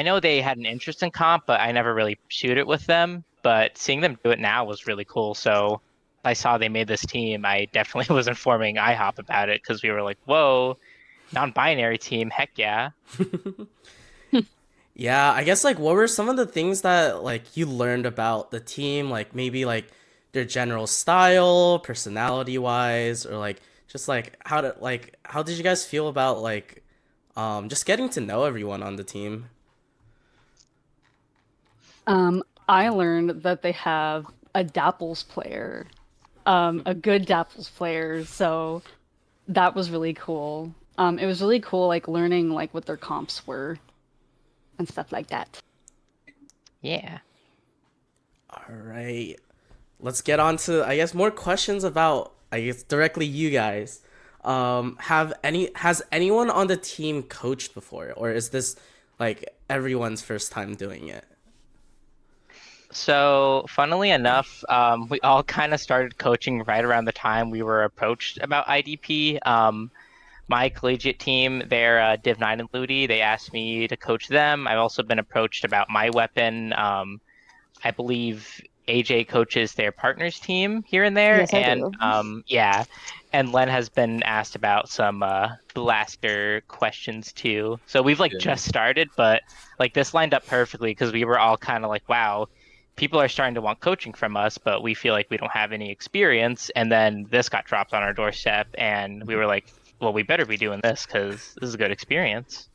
[SPEAKER 7] know they had an interest in comp, but I never really pursued it with them. But seeing them do it now was really cool. So I saw they made this team. I definitely was informing IHOP about it because we were like, whoa, non-binary team, heck yeah.
[SPEAKER 1] Yeah, I guess like what were some of the things that like you learned about the team, like maybe like their general style, personality wise, or like just like how did you guys feel about like just getting to know everyone on the team?
[SPEAKER 8] I learned that they have a Dapples player, a good Dapples player, so that was really cool. It was really cool, like learning like what their comps were and stuff like that.
[SPEAKER 7] Yeah.
[SPEAKER 1] All right. Let's get on to I guess more questions about I guess directly you guys. Has anyone on the team coached before, or is this like everyone's first time doing it?
[SPEAKER 7] So, funnily enough, we all kind of started coaching right around the time we were approached about IDP. My collegiate team, they're Div 9 and Ludi. They asked me to coach them. I've also been approached about my weapon. I believe AJ coaches their partners team here and there,
[SPEAKER 5] Yes, I
[SPEAKER 7] and
[SPEAKER 5] do.
[SPEAKER 7] yeah, and Len has been asked about some blaster questions too. So we've like
[SPEAKER 6] Yeah.
[SPEAKER 7] just started, but like this lined up perfectly because we were all kind of like, wow, people are starting to want coaching from us, but we feel like we don't have any experience. And then this got dropped on our doorstep, and we were like, well, we better be doing this because this is a good experience.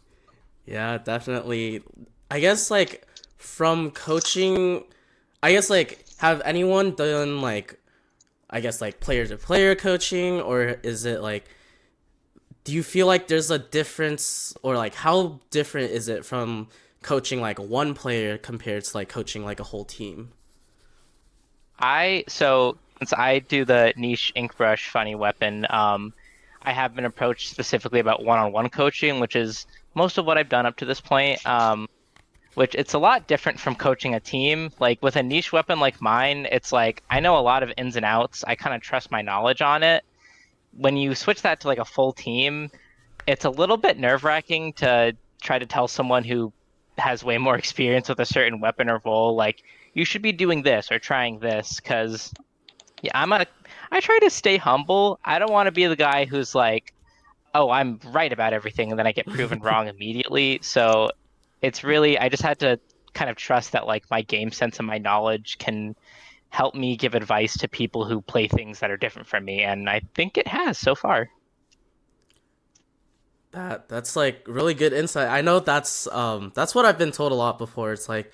[SPEAKER 1] Yeah, definitely. I guess like from coaching, I guess like have anyone done like I guess like player to player coaching, or is it like do you feel like there's a difference, or like how different is it from coaching like one player compared to like coaching like a whole team?
[SPEAKER 7] So since I do the niche ink brush funny weapon, I have been approached specifically about one-on-one coaching, which is most of what I've done up to this point. Which it's a lot different from coaching a team. Like with a niche weapon like mine, it's like I know a lot of ins and outs. I kind of trust my knowledge on it. When you switch that to like a full team, it's a little bit nerve-wracking to try to tell someone who has way more experience with a certain weapon or role, like you should be doing this or trying this, because yeah, I try to stay humble. I don't want to be the guy who's like, oh, I'm right about everything, and then I get proven wrong immediately. So it's really, I just had to kind of trust that like my game sense and my knowledge can help me give advice to people who play things that are different from me, and I think it has so far.
[SPEAKER 1] That's like really good insight. I know that's what I've been told a lot before. It's like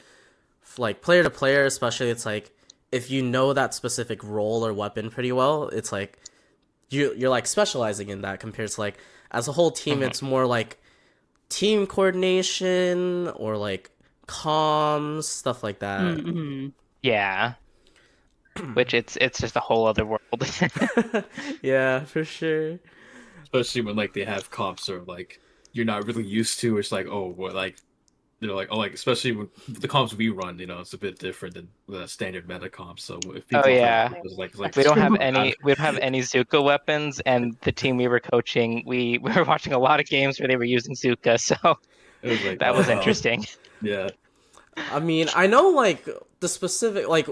[SPEAKER 1] player to player, especially it's like if you know that specific role or weapon pretty well, it's like you're like specializing in that compared to like as a whole team,
[SPEAKER 7] Mhm.
[SPEAKER 1] it's more like team coordination or like comms, stuff like that.
[SPEAKER 8] Mm-hmm.
[SPEAKER 7] Yeah, which it's just a whole other world.
[SPEAKER 1] Yeah, for sure.
[SPEAKER 6] Especially when like they have comps or like you're not really used to. It's like, oh, what like they're like, oh, like especially when the comps we run, it's a bit different than the standard meta comps. So if
[SPEAKER 7] Oh
[SPEAKER 6] people try to
[SPEAKER 7] yeah.
[SPEAKER 6] it's like
[SPEAKER 7] We
[SPEAKER 8] That's
[SPEAKER 7] don't have
[SPEAKER 8] true.
[SPEAKER 6] oh, God.
[SPEAKER 7] any Zuka weapons, and the team we were coaching, we were watching a lot of games where they were using Zuka, so
[SPEAKER 6] It was like,
[SPEAKER 7] that
[SPEAKER 6] oh
[SPEAKER 7] was
[SPEAKER 6] wow,
[SPEAKER 7] interesting.
[SPEAKER 6] yeah.
[SPEAKER 1] I mean, I know like the specific like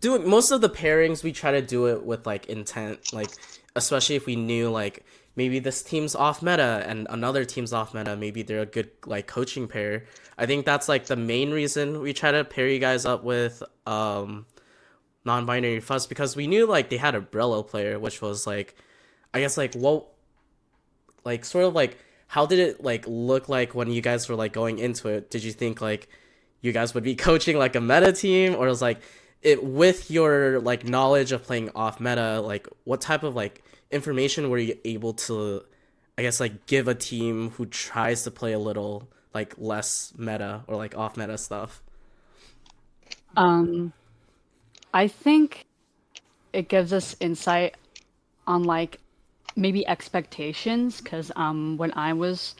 [SPEAKER 1] doing most of the pairings we try to do it with like intent, like especially if we knew like maybe this team's off meta and another team's off meta, maybe they're a good like coaching pair. I think that's like the main reason we try to pair you guys up with non-binary fuss, because we knew like they had a Brillo player, which was like I guess like what like sort of like how did it like look like when you guys were like going into it? Did you think like you guys would be coaching like a meta team, or was like it with your like knowledge of playing off meta, like what type of like information were you able to I guess like give a team who tries to play a little like less meta or like off meta stuff?
[SPEAKER 8] Um, I think it gives us insight on like maybe expectations because when I was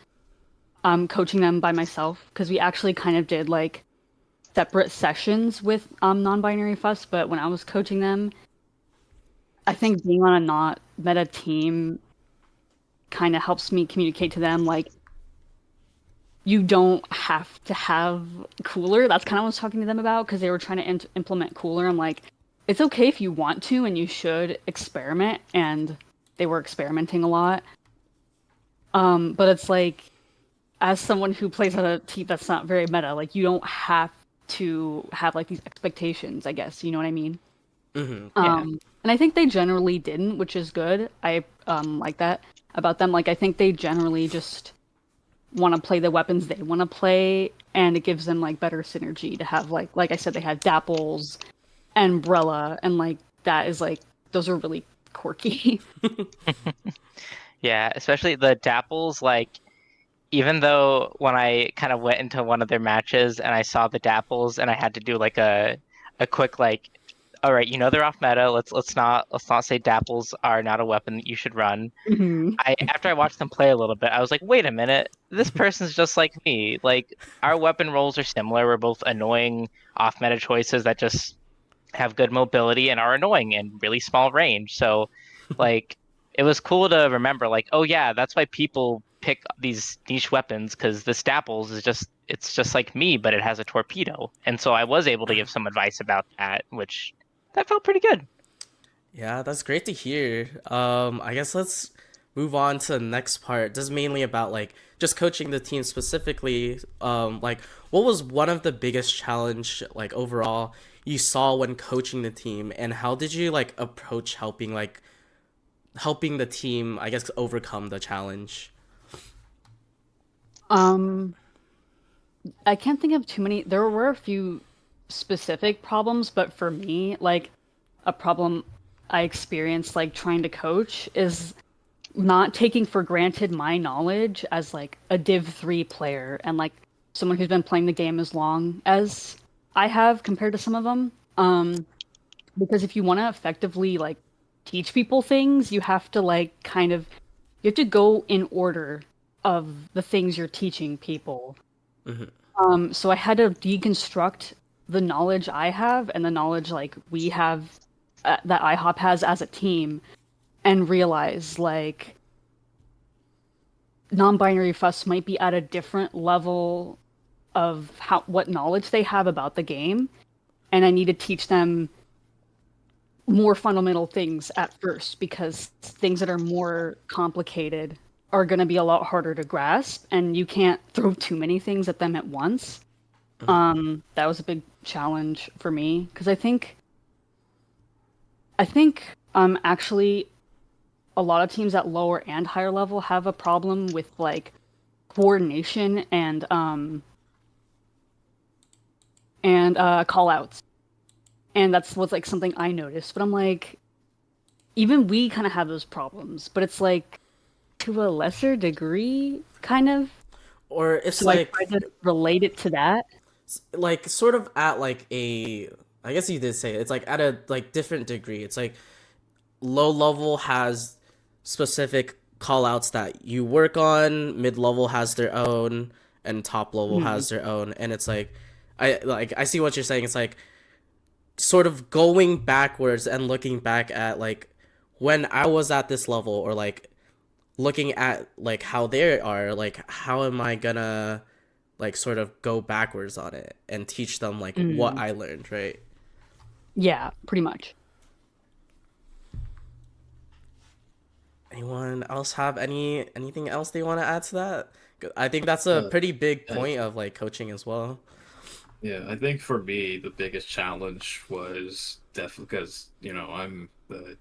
[SPEAKER 8] coaching them by myself, because we actually kind of did like separate sessions with non-binary fuss, but when I was coaching them, I think being on a not meta team kind of helps me communicate to them like you don't have to have cooler. That's kind of what I was talking to them about because they were trying to implement cooler. I'm like, it's okay if you want to, and you should experiment. And they were experimenting a lot. But it's like, as someone who plays on a team that's not very meta, like you don't have to have like these expectations. I guess you know what I mean.
[SPEAKER 1] Mm-hmm.
[SPEAKER 7] Yeah.
[SPEAKER 8] And I think they generally didn't, which is good. I like that about them. Like I think they generally just want to play the weapons they want to play, and it gives them like better synergy to have like I said they have dapples and umbrella, and like that is like those are really quirky.
[SPEAKER 7] Yeah, especially the Dapples, like even though when I kind of went into one of their matches and I saw the Dapples and I had to do like a quick like, all right, they're off meta. Let's not say Dapples are not a weapon that you should run.
[SPEAKER 8] Mhm.
[SPEAKER 7] I After I watched them play a little bit, I was like, wait a minute, this person's just like me. Like our weapon roles are similar. We're both annoying off meta choices that just have good mobility and are annoying in really small range. So like it was cool to remember like, oh yeah, that's why people pick these niche weapons because the Stapples it's just like me, but it has a torpedo. And so I was able to give some advice about that, which that felt pretty good.
[SPEAKER 1] Yeah, that's great to hear. I guess let's move on to the next part. This is mainly about like just coaching the team specifically. Like what was one of the biggest challenge like overall you saw when coaching the team, and how did you like approach helping like helping the team, I guess, overcome the challenge?
[SPEAKER 8] Um, I can't think of too many. There were a few specific problems, but for me, like a problem I experienced like trying to coach is not taking for granted my knowledge as like a Div 3 player and like someone who's been playing the game as long as I have compared to some of them. Because if you want to effectively like teach people things, you have to like kind of you have to go in order of the things you're teaching people.
[SPEAKER 1] Hmm.
[SPEAKER 8] So I had to deconstruct the knowledge I have and the knowledge like we have that IHOP has as a team and realize like non-binary fuss might be at a different level of how what knowledge they have about the game, and I need to teach them more fundamental things at first because things that are more complicated are going to be a lot harder to grasp, and you can't throw too many things at them at once. That was a big challenge for me because I think actually a lot of teams at lower and higher level have a problem with like coordination and call outs. And that's what's like something I noticed. But I'm like, even we kind of have those problems, but it's like to a lesser degree, kind of.
[SPEAKER 1] Or it's
[SPEAKER 8] So I tried to relate it to that.
[SPEAKER 1] like sort of at like a, I guess you did say it, it's like at a like different degree. It's like low level has specific call outs that you work on, mid level has their own, and top level
[SPEAKER 8] Mhm.
[SPEAKER 1] has their own. And it's like I see what you're saying. It's like sort of going backwards and looking back at like when I was at this level, or like looking at like how they are, like how am I gonna like sort of go backwards on it and teach them like what
[SPEAKER 8] Mm.
[SPEAKER 1] I learned, right?
[SPEAKER 8] Yeah, pretty much.
[SPEAKER 1] Anyone else have anything else they want to add to that? I think that's a
[SPEAKER 6] Uh,
[SPEAKER 1] pretty big
[SPEAKER 6] I,
[SPEAKER 1] point of like coaching as well.
[SPEAKER 6] yeah, I think for me the biggest challenge was definitely because I'm the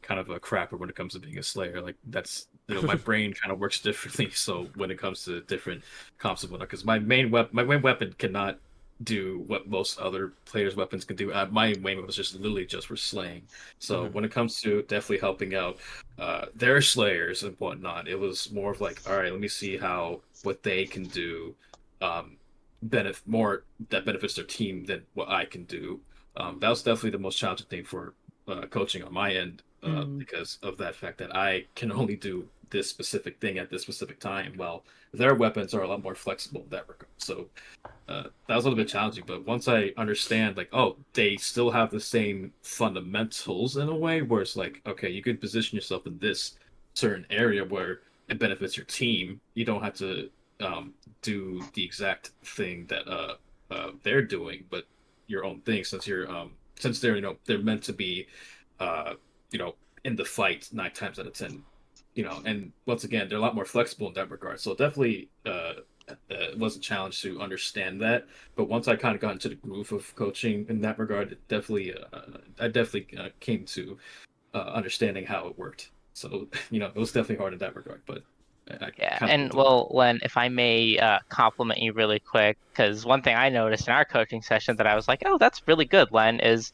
[SPEAKER 6] kind of a crapper when it comes to being a slayer. Like that's my brain kind of works differently. So when it comes to different comps and whatnot, because my main weapon cannot do what most other players' weapons can do. My main weapon was just literally just for slaying. So
[SPEAKER 1] Hmm.
[SPEAKER 6] when it comes to definitely helping out their slayers and whatnot, it was more of like, all right, let me see how what they can do um benefit more that benefits their team than what I can do. That was definitely the most challenging thing for coaching on my end
[SPEAKER 8] Mm.
[SPEAKER 6] because of that fact that I can only do this specific thing at this specific time. While their weapons are a lot more flexible in that regard. So that was a little bit challenging. But once I understand, like, oh, they still have the same fundamentals in a way, where it's like, okay, you can position yourself in this certain area where it benefits your team. You don't have to do the exact thing that they're doing, but your own thing, since they're they're meant to be uh, you know, in the fight 9 times out of 10. And once again, they're a lot more flexible in that regard. So definitely, it was a challenge to understand that. But once I kind of got into the groove of coaching in that regard, I definitely came to understanding how it worked. So, it was definitely hard in that regard, but I
[SPEAKER 7] Yeah,
[SPEAKER 6] kind of
[SPEAKER 7] and
[SPEAKER 6] moved on.
[SPEAKER 7] well, Len, if I may compliment you really quick, because one thing I noticed in our coaching session that I was like, oh, that's really good, Len, is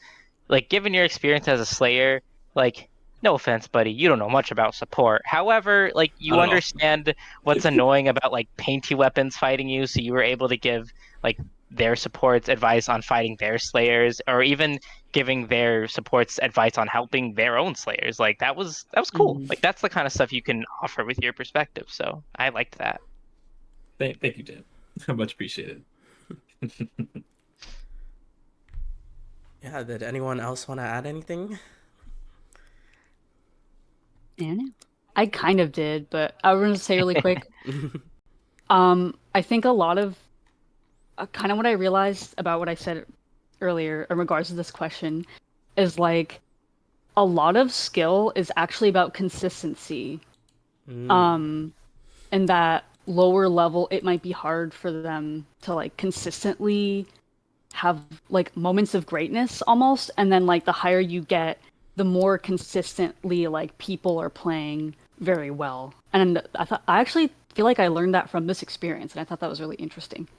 [SPEAKER 7] like given your experience as a Slayer, like no offense, buddy, you don't know much about support. However, like
[SPEAKER 6] I
[SPEAKER 7] you
[SPEAKER 6] don't know.
[SPEAKER 7] understand what's annoying about like painty weapons fighting you, so you were able to give like their supports advice on fighting their Slayers, or even giving their supports advice on helping their own Slayers. Like that was cool.
[SPEAKER 8] Mhm.
[SPEAKER 7] Like that's the kind of stuff you can offer with your perspective. So I liked that.
[SPEAKER 6] Thank you, Dan. Much appreciated.
[SPEAKER 1] Yeah, did anyone else want to add anything?
[SPEAKER 8] And I kind of did, but I was going to say really quick. I think a lot of kind of what I realized about what I said earlier in regards to this question is like a lot of skill is actually about consistency.
[SPEAKER 1] Mm.
[SPEAKER 8] Um, and that lower level, it might be hard for them to like consistently have like moments of greatness almost. And then like the higher you get, the more consistently like people are playing very well. And I actually feel like I learned that from this experience, and I thought that was really interesting.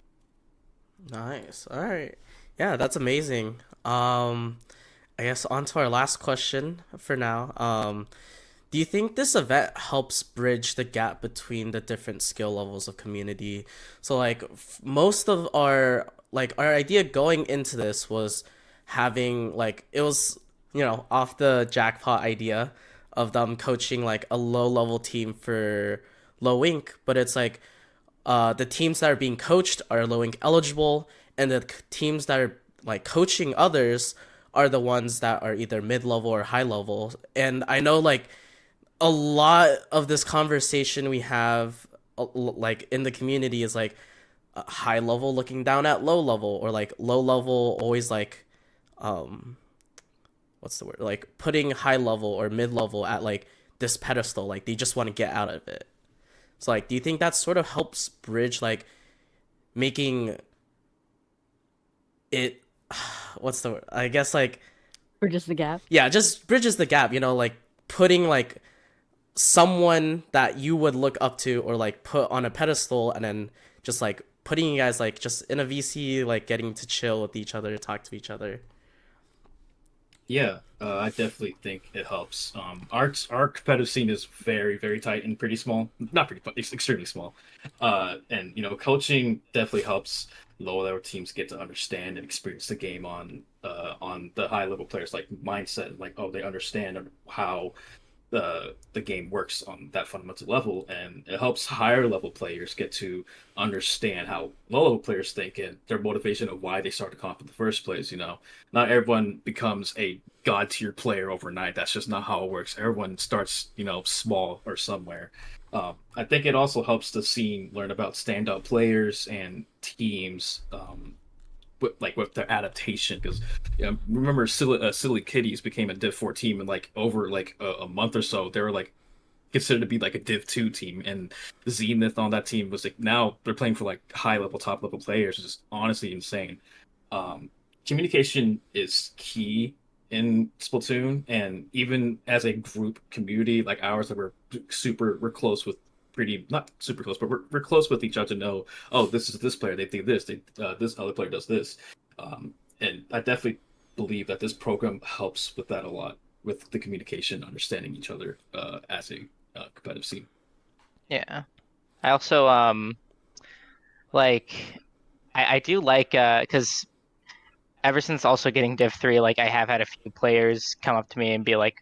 [SPEAKER 1] Nice. All right. Yeah, that's amazing. I guess on to our last question for now. Do you think this event helps bridge the gap between the different skill levels of community? So like most of our idea going into this was having like it was, off the jackpot idea of them coaching like a low level team for low ink, but it's like the teams that are being coached are low ink eligible, and the teams that are like coaching others are the ones that are either mid level or high level. And I know like a lot of this conversation we have like in the community is like high level looking down at low level, or like low level always like um what's the word, like putting high level or mid level at like this pedestal, like they just want to get out of it. So like do you think that sort of helps bridge like making it what's the word, I guess like
[SPEAKER 8] Or just the gap.
[SPEAKER 1] yeah, just bridges the gap, like putting like someone that you would look up to or like put on a pedestal, and then just like putting you guys like just in a VC, like getting to chill with each other, talk to each other.
[SPEAKER 6] Yeah, I definitely think it helps. Our competitive scene is very, very tight and pretty small. Not pretty, but it's extremely small. And coaching definitely helps lower level teams get to understand and experience the game on the high level players, like mindset, like they understand how the game works on that fundamental level, and it helps higher level players get to understand how low level players think and their motivation of why they start to comp in the first place. Not everyone becomes a god tier player overnight. That's just not how it works. Everyone starts small or somewhere. I think it also helps the scene learn about standout players and teams, with their adaptation, because remember silly kitties became a div 4 team, and like over like a month or so they were like considered to be like a div 2 team, and Zenith on that team was like, now they're playing for like high level top level players. It's just honestly insane. um Communication is key in Splatoon, and even as a group community like ours, that we're close with, pretty not super close, but we're close with each other to know, oh, this is this player, they think this, this other player does this. And I definitely believe that this program helps with that a lot, with the communication, understanding each other as a competitive scene.
[SPEAKER 7] Yeah. I also like I do like because ever since also getting Div 3, like I have had a few players come up to me and be like,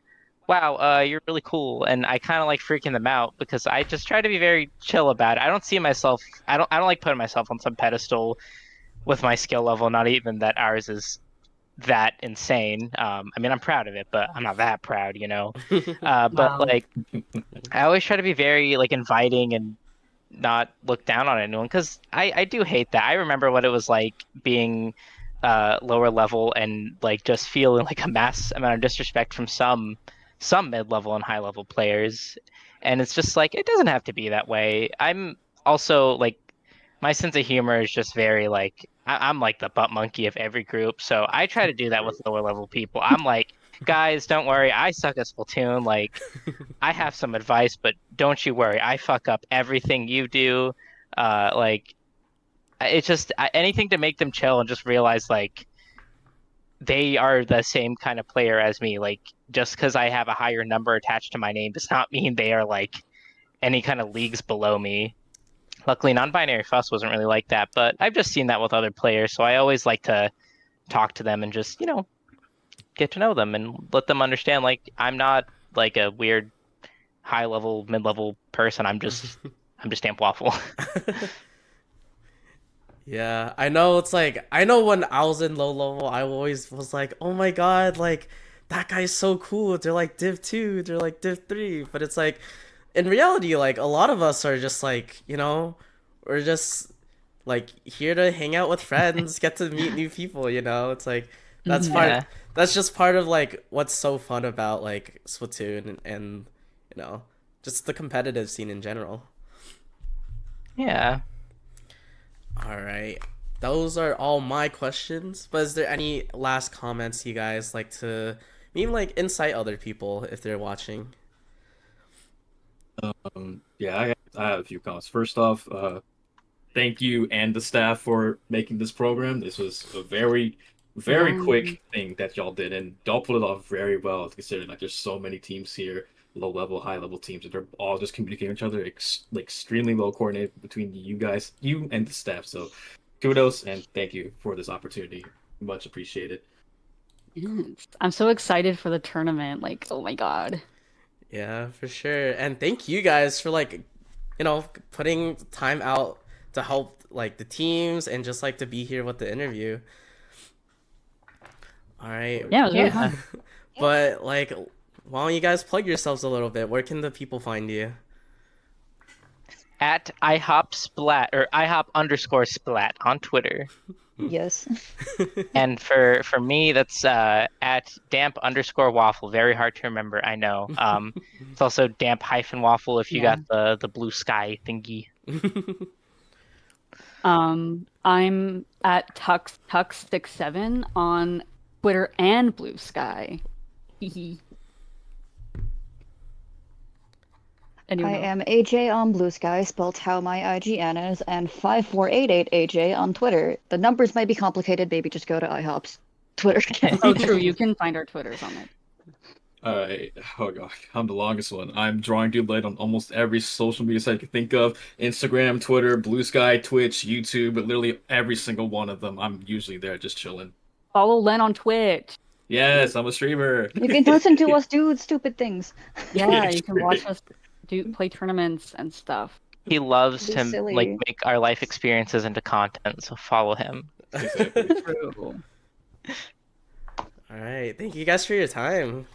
[SPEAKER 7] "Wow, you're really cool," and I kind of like freaking them out because I just try to be very chill about it. I don't see myself. I don't like putting myself on some pedestal with my skill level. Not even that ours is that insane. I mean, I'm proud of it, but I'm not that proud, you know. But
[SPEAKER 8] Wow.
[SPEAKER 7] like, I always try to be very like inviting and not look down on anyone, because I do hate that. I remember what it was like being lower level and like just feeling like a mass amount of disrespect from some mid level and high level players, and it's just like it doesn't have to be that way. I'm also like, my sense of humor is just very like I'm like the butt monkey of every group, so I try to do that with lower level people. I'm like, guys, don't worry, I suck at Splatoon. Like, I have some advice, but don't you worry, I fuck up everything you do. Like, it's just anything to make them chill and just realize like they are the same kind of player as me. Like, just because I have a higher number attached to my name does not mean they are like any kind of leagues below me. Luckily, non-binary fuss wasn't really like that, but I've just seen that with other players, so I always like to talk to them and just get to know them and let them understand like I'm not like a weird high level, mid level person. I'm just Damp Waffle.
[SPEAKER 1] Yeah, I know. It's like I know when I was in low level, I always was like, "Oh my god, like that guy's so cool." They're like Div 2, they're like Div 3, but it's like in reality, like a lot of us are just like, we're just like here to hang out with friends, get to meet new people. It's like that's
[SPEAKER 8] Mhm.
[SPEAKER 1] part
[SPEAKER 7] Yeah,
[SPEAKER 1] that's just part of like what's so fun about like Splatoon, and you know, just the competitive scene in general.
[SPEAKER 7] yeah.
[SPEAKER 1] All right. Those are all my questions. But is there any last comments you guys like to maybe like incite other people if they're watching.
[SPEAKER 6] Yeah, I have a few comments. First off, thank you and the staff for making this program. This was a very
[SPEAKER 8] Yeah.
[SPEAKER 6] quick thing that y'all did, and y'all pulled it off very well, considering like there's so many teams here, low level, high level teams, and they're all just communicating with each other, like extremely well coordinated between you guys, you and the staff. So, kudos and thank you for this opportunity. Much appreciated.
[SPEAKER 8] Yes. I'm so excited for the tournament. Like, oh my God.
[SPEAKER 1] Yeah, for sure. And thank you guys for like, putting time out to help like the teams and just like to be here with the interview. All right.
[SPEAKER 8] Yeah, it was really
[SPEAKER 7] Yeah.
[SPEAKER 8] fun.
[SPEAKER 1] But like, why don't you guys plug yourselves a little bit? Where can the people find you?
[SPEAKER 7] At IHOP Splat or IHOP_Splat on Twitter.
[SPEAKER 5] Yes.
[SPEAKER 7] And for me, that's at damp_waffle. Very hard to remember, I know. It's also damp-waffle if you
[SPEAKER 8] Yeah.
[SPEAKER 7] got the blue sky thingy.
[SPEAKER 8] I'm at Tux67 on Twitter and Blue Sky. Hee Anyone
[SPEAKER 5] I
[SPEAKER 8] else?
[SPEAKER 5] am AJ on Blue Sky, spelled how my IGN is, and 5488AJ on Twitter. The numbers might be complicated, maybe just go to IHOP's Twitter account.
[SPEAKER 8] Oh, true. You can find our Twitters on it.
[SPEAKER 6] All right. Oh god, I'm the longest one. I'm drawing dude light on almost every social media site I can think of: Instagram, Twitter, Blue Sky, Twitch, YouTube. But literally every single one of them, I'm usually there just chilling.
[SPEAKER 8] Follow Len on Twitch.
[SPEAKER 6] Yes, I'm a streamer.
[SPEAKER 5] You can listen to us do stupid things.
[SPEAKER 8] Yeah, you can watch us play tournaments and stuff.
[SPEAKER 7] He loves
[SPEAKER 5] Be
[SPEAKER 7] to like
[SPEAKER 5] silly.
[SPEAKER 7] make our life experiences into content, so follow him.
[SPEAKER 6] Exactly.
[SPEAKER 8] True.
[SPEAKER 1] All right. Thank you guys for your time.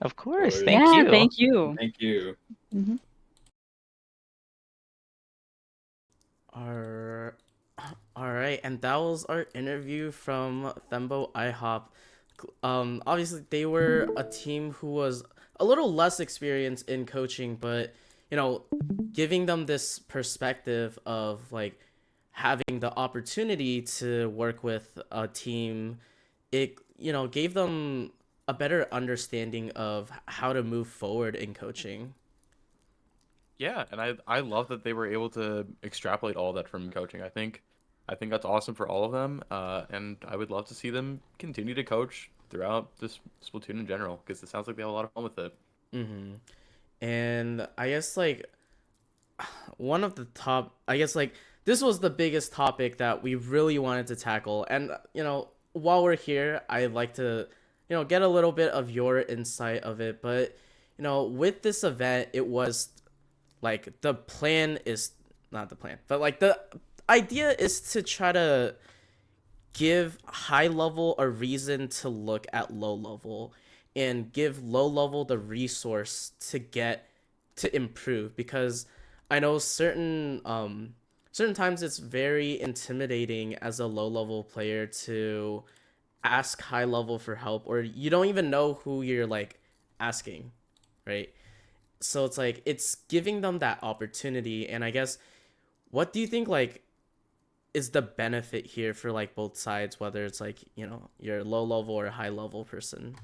[SPEAKER 7] Of course,
[SPEAKER 6] Alright.
[SPEAKER 7] thank
[SPEAKER 8] Yeah,
[SPEAKER 7] you.
[SPEAKER 8] thank you.
[SPEAKER 6] Thank you.
[SPEAKER 5] Mhm.
[SPEAKER 1] All all right, and that was our interview from Thembo IHOP. Obviously they were a team who was a little less experienced in coaching, but giving them this perspective of like having the opportunity to work with a team, it gave them a better understanding of how to move forward in coaching.
[SPEAKER 2] Yeah, and I love that they were able to extrapolate all that from coaching. I think that's awesome for all of them. And I would love to see them continue to coach throughout this Splatoon in general because it sounds like they have a lot of fun with it.
[SPEAKER 1] Mm-hmm. And I guess like one of the top, I guess like this was the biggest topic that we really wanted to tackle. And while we're here, I'd like to get a little bit of your insight of it. But with this event, it was like the plan is not the plan, but like the idea is to try to give high level a reason to look at low level and give low level the resource to get to improve, because I know certain times it's very intimidating as a low level player to ask high level for help, or you don't even know who you're like asking, right? So it's like it's giving them that opportunity. And I guess, what do you think like is the benefit here for like both sides, whether it's like you're a low level or a high level person?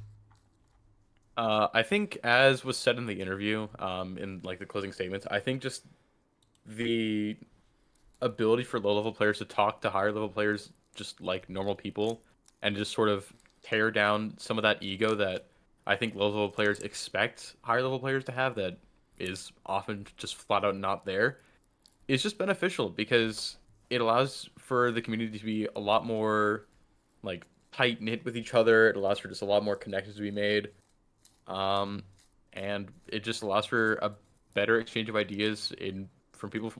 [SPEAKER 2] I think, as was said in the interview, in like the closing statements, I think just the ability for low level players to talk to higher level players just like normal people and just sort of tear down some of that ego that I think low level players expect higher level players to have that is often just flat out not there is just beneficial because it allows for the community to be a lot more like tight knit with each other. It allows for just a lot more connections to be made. Um, and it just allows for a better exchange of ideas in from people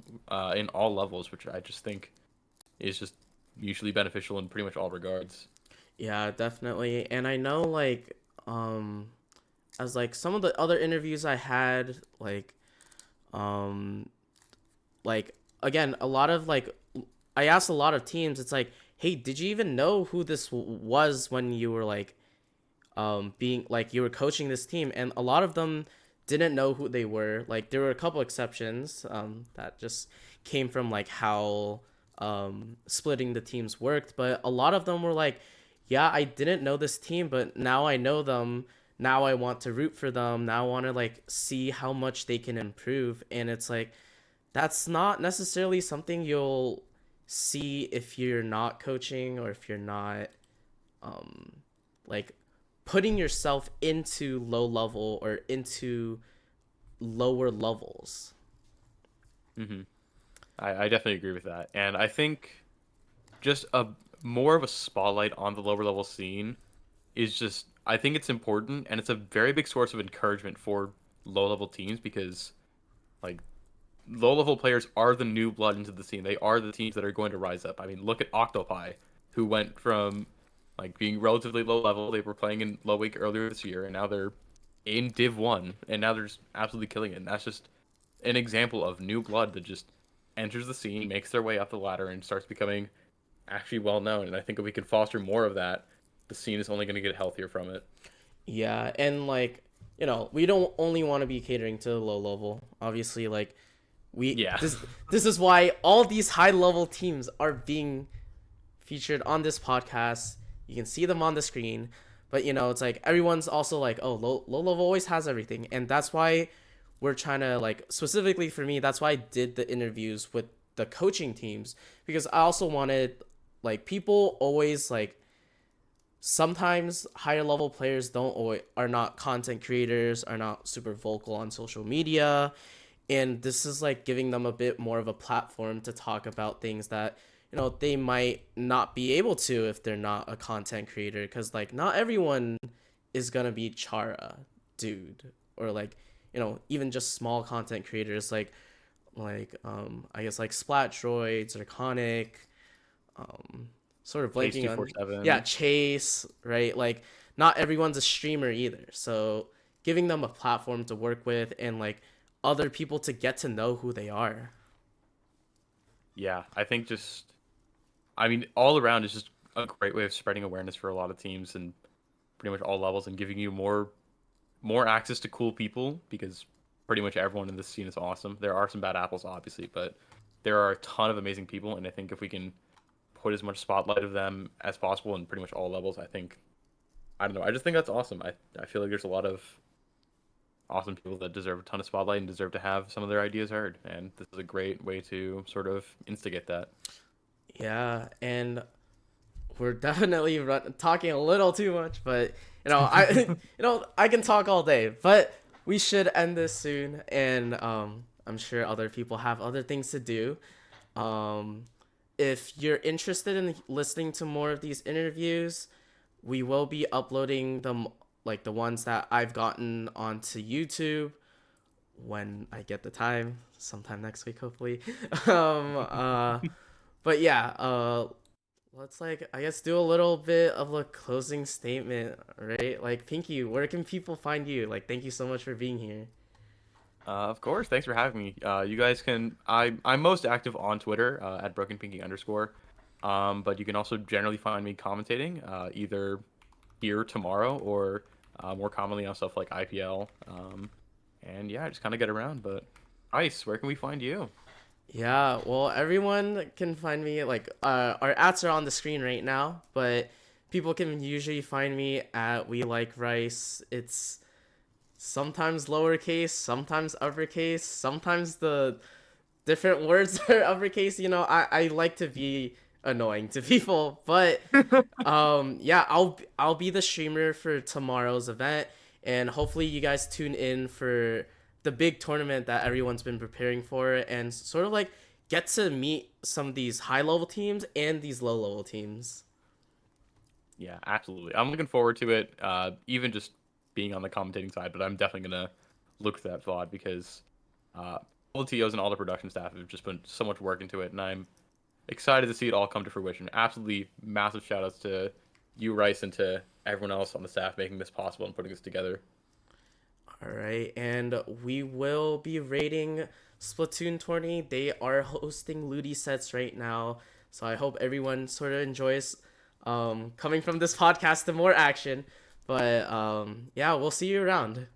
[SPEAKER 2] in all levels, which I just think is just mutually beneficial in pretty much all regards.
[SPEAKER 1] Yeah, definitely. And I know like as like some of the other interviews I had, um like again, a lot of like I asked a lot of teams, it's like, hey, did you even know who this was when you were like being like you were coaching this team? And a lot of them didn't know who they were. Like there were a couple exceptions that just came from like how splitting the teams worked, but a lot of them were like, yeah, I didn't know this team, but now I know them. Now I want to root for them. Now I want to like see how much they can improve. And it's like that's not necessarily something you'll see if you're not coaching or if you're not um like putting yourself into low level or into lower levels.
[SPEAKER 2] Hmm. I definitely agree with that, and I think just a more of a spotlight on the lower level scene is just I think it's important, and it's a very big source of encouragement for low level teams because like low level players are the new blood into the scene. They are the teams that are going to rise up. I mean, look at Octopi, who went from like being relatively low level. They were playing in low week earlier this year, and now they're in Div 1, and now they're just absolutely killing it. And that's just an example of new blood that just enters the scene, makes their way up the ladder, and starts becoming actually well known. And I think if we can foster more of that, the scene is only going to get healthier from it.
[SPEAKER 1] Yeah, and like, we don't only want to be catering to the low level. Obviously, like we
[SPEAKER 2] Yeah.
[SPEAKER 1] this is why all these high level teams are being featured on this podcast. You can see them on the screen, but it's like everyone's also like, oh, low level always has everything, and that's why we're trying to like specifically for me. That's why I did the interviews with the coaching teams because I also wanted like people always like sometimes higher level players don't always are not content creators, are not super vocal on social media, and this is like giving them a bit more of a platform to talk about things that they might not be able to if they're not a content creator, because like not everyone is gonna be Chara dude, or like even just small content creators I guess like Splat Droids or Conic, um sort of
[SPEAKER 2] Chase
[SPEAKER 1] blanking on, yeah,
[SPEAKER 2] 247.
[SPEAKER 1] Chase, right? Like not everyone's a streamer either, so giving them a platform to work with and like other people to get to know who they are.
[SPEAKER 2] Yeah, I think I mean, all around is just a great way of spreading awareness for a lot of teams and pretty much all levels and giving you more access to cool people because pretty much everyone in this scene is awesome. There are some bad apples, obviously, but there are a ton of amazing people, and I think if we can put as much spotlight of them as possible in pretty much all levels, I don't know. I just think that's awesome. I feel like there's a lot of awesome people that deserve a ton of spotlight and deserve to have some of their ideas heard, and this is a great way to sort of instigate that.
[SPEAKER 1] Yeah, and we're definitely talking a little too much, but I I can talk all day, but we should end this soon, and I'm sure other people have other things to do. Um, if you're interested in listening to more of these interviews, we will be uploading them, like the ones that I've gotten onto YouTube when I get the time, sometime next week, hopefully. um, uh, but yeah, let's like I guess do a little bit of a closing statement, right? Like Pinky, where can people find you? Like, thank you so much for being here.
[SPEAKER 2] Of course, thanks for having me. You guys can I'm most active on Twitter at brokenpinky underscore. But you can also generally find me commentating either here tomorrow or more commonly on stuff like IPL. And yeah, I just kind of get around. But Ice, where can we find you?
[SPEAKER 1] Yeah, well, everyone can find me like our ads are on the screen right now, but people can usually find me at We Like Rice. It's sometimes lowercase, sometimes uppercase, sometimes the different words are uppercase. I like to be annoying to people, but yeah, I'll be the streamer for tomorrow's event, and hopefully you guys tune in for the big tournament that everyone's been preparing for, and sort of like get to meet some of these high level teams and these low level teams.
[SPEAKER 2] Yeah, absolutely. I'm looking forward to it. Even just being on the commentating side, but I'm definitely gonna look for that VOD because all the TOs and all the production staff have just put so much work into it, and I'm excited to see it all come to fruition. Absolutely massive shout outs to you, Rice, and to everyone else on the staff making this possible and putting this together.
[SPEAKER 1] All right, and we will be rating Splatoon 20. They are hosting Ludi sets right now, so I hope everyone sort of enjoys coming from this podcast to more action. But yeah, we'll see you around.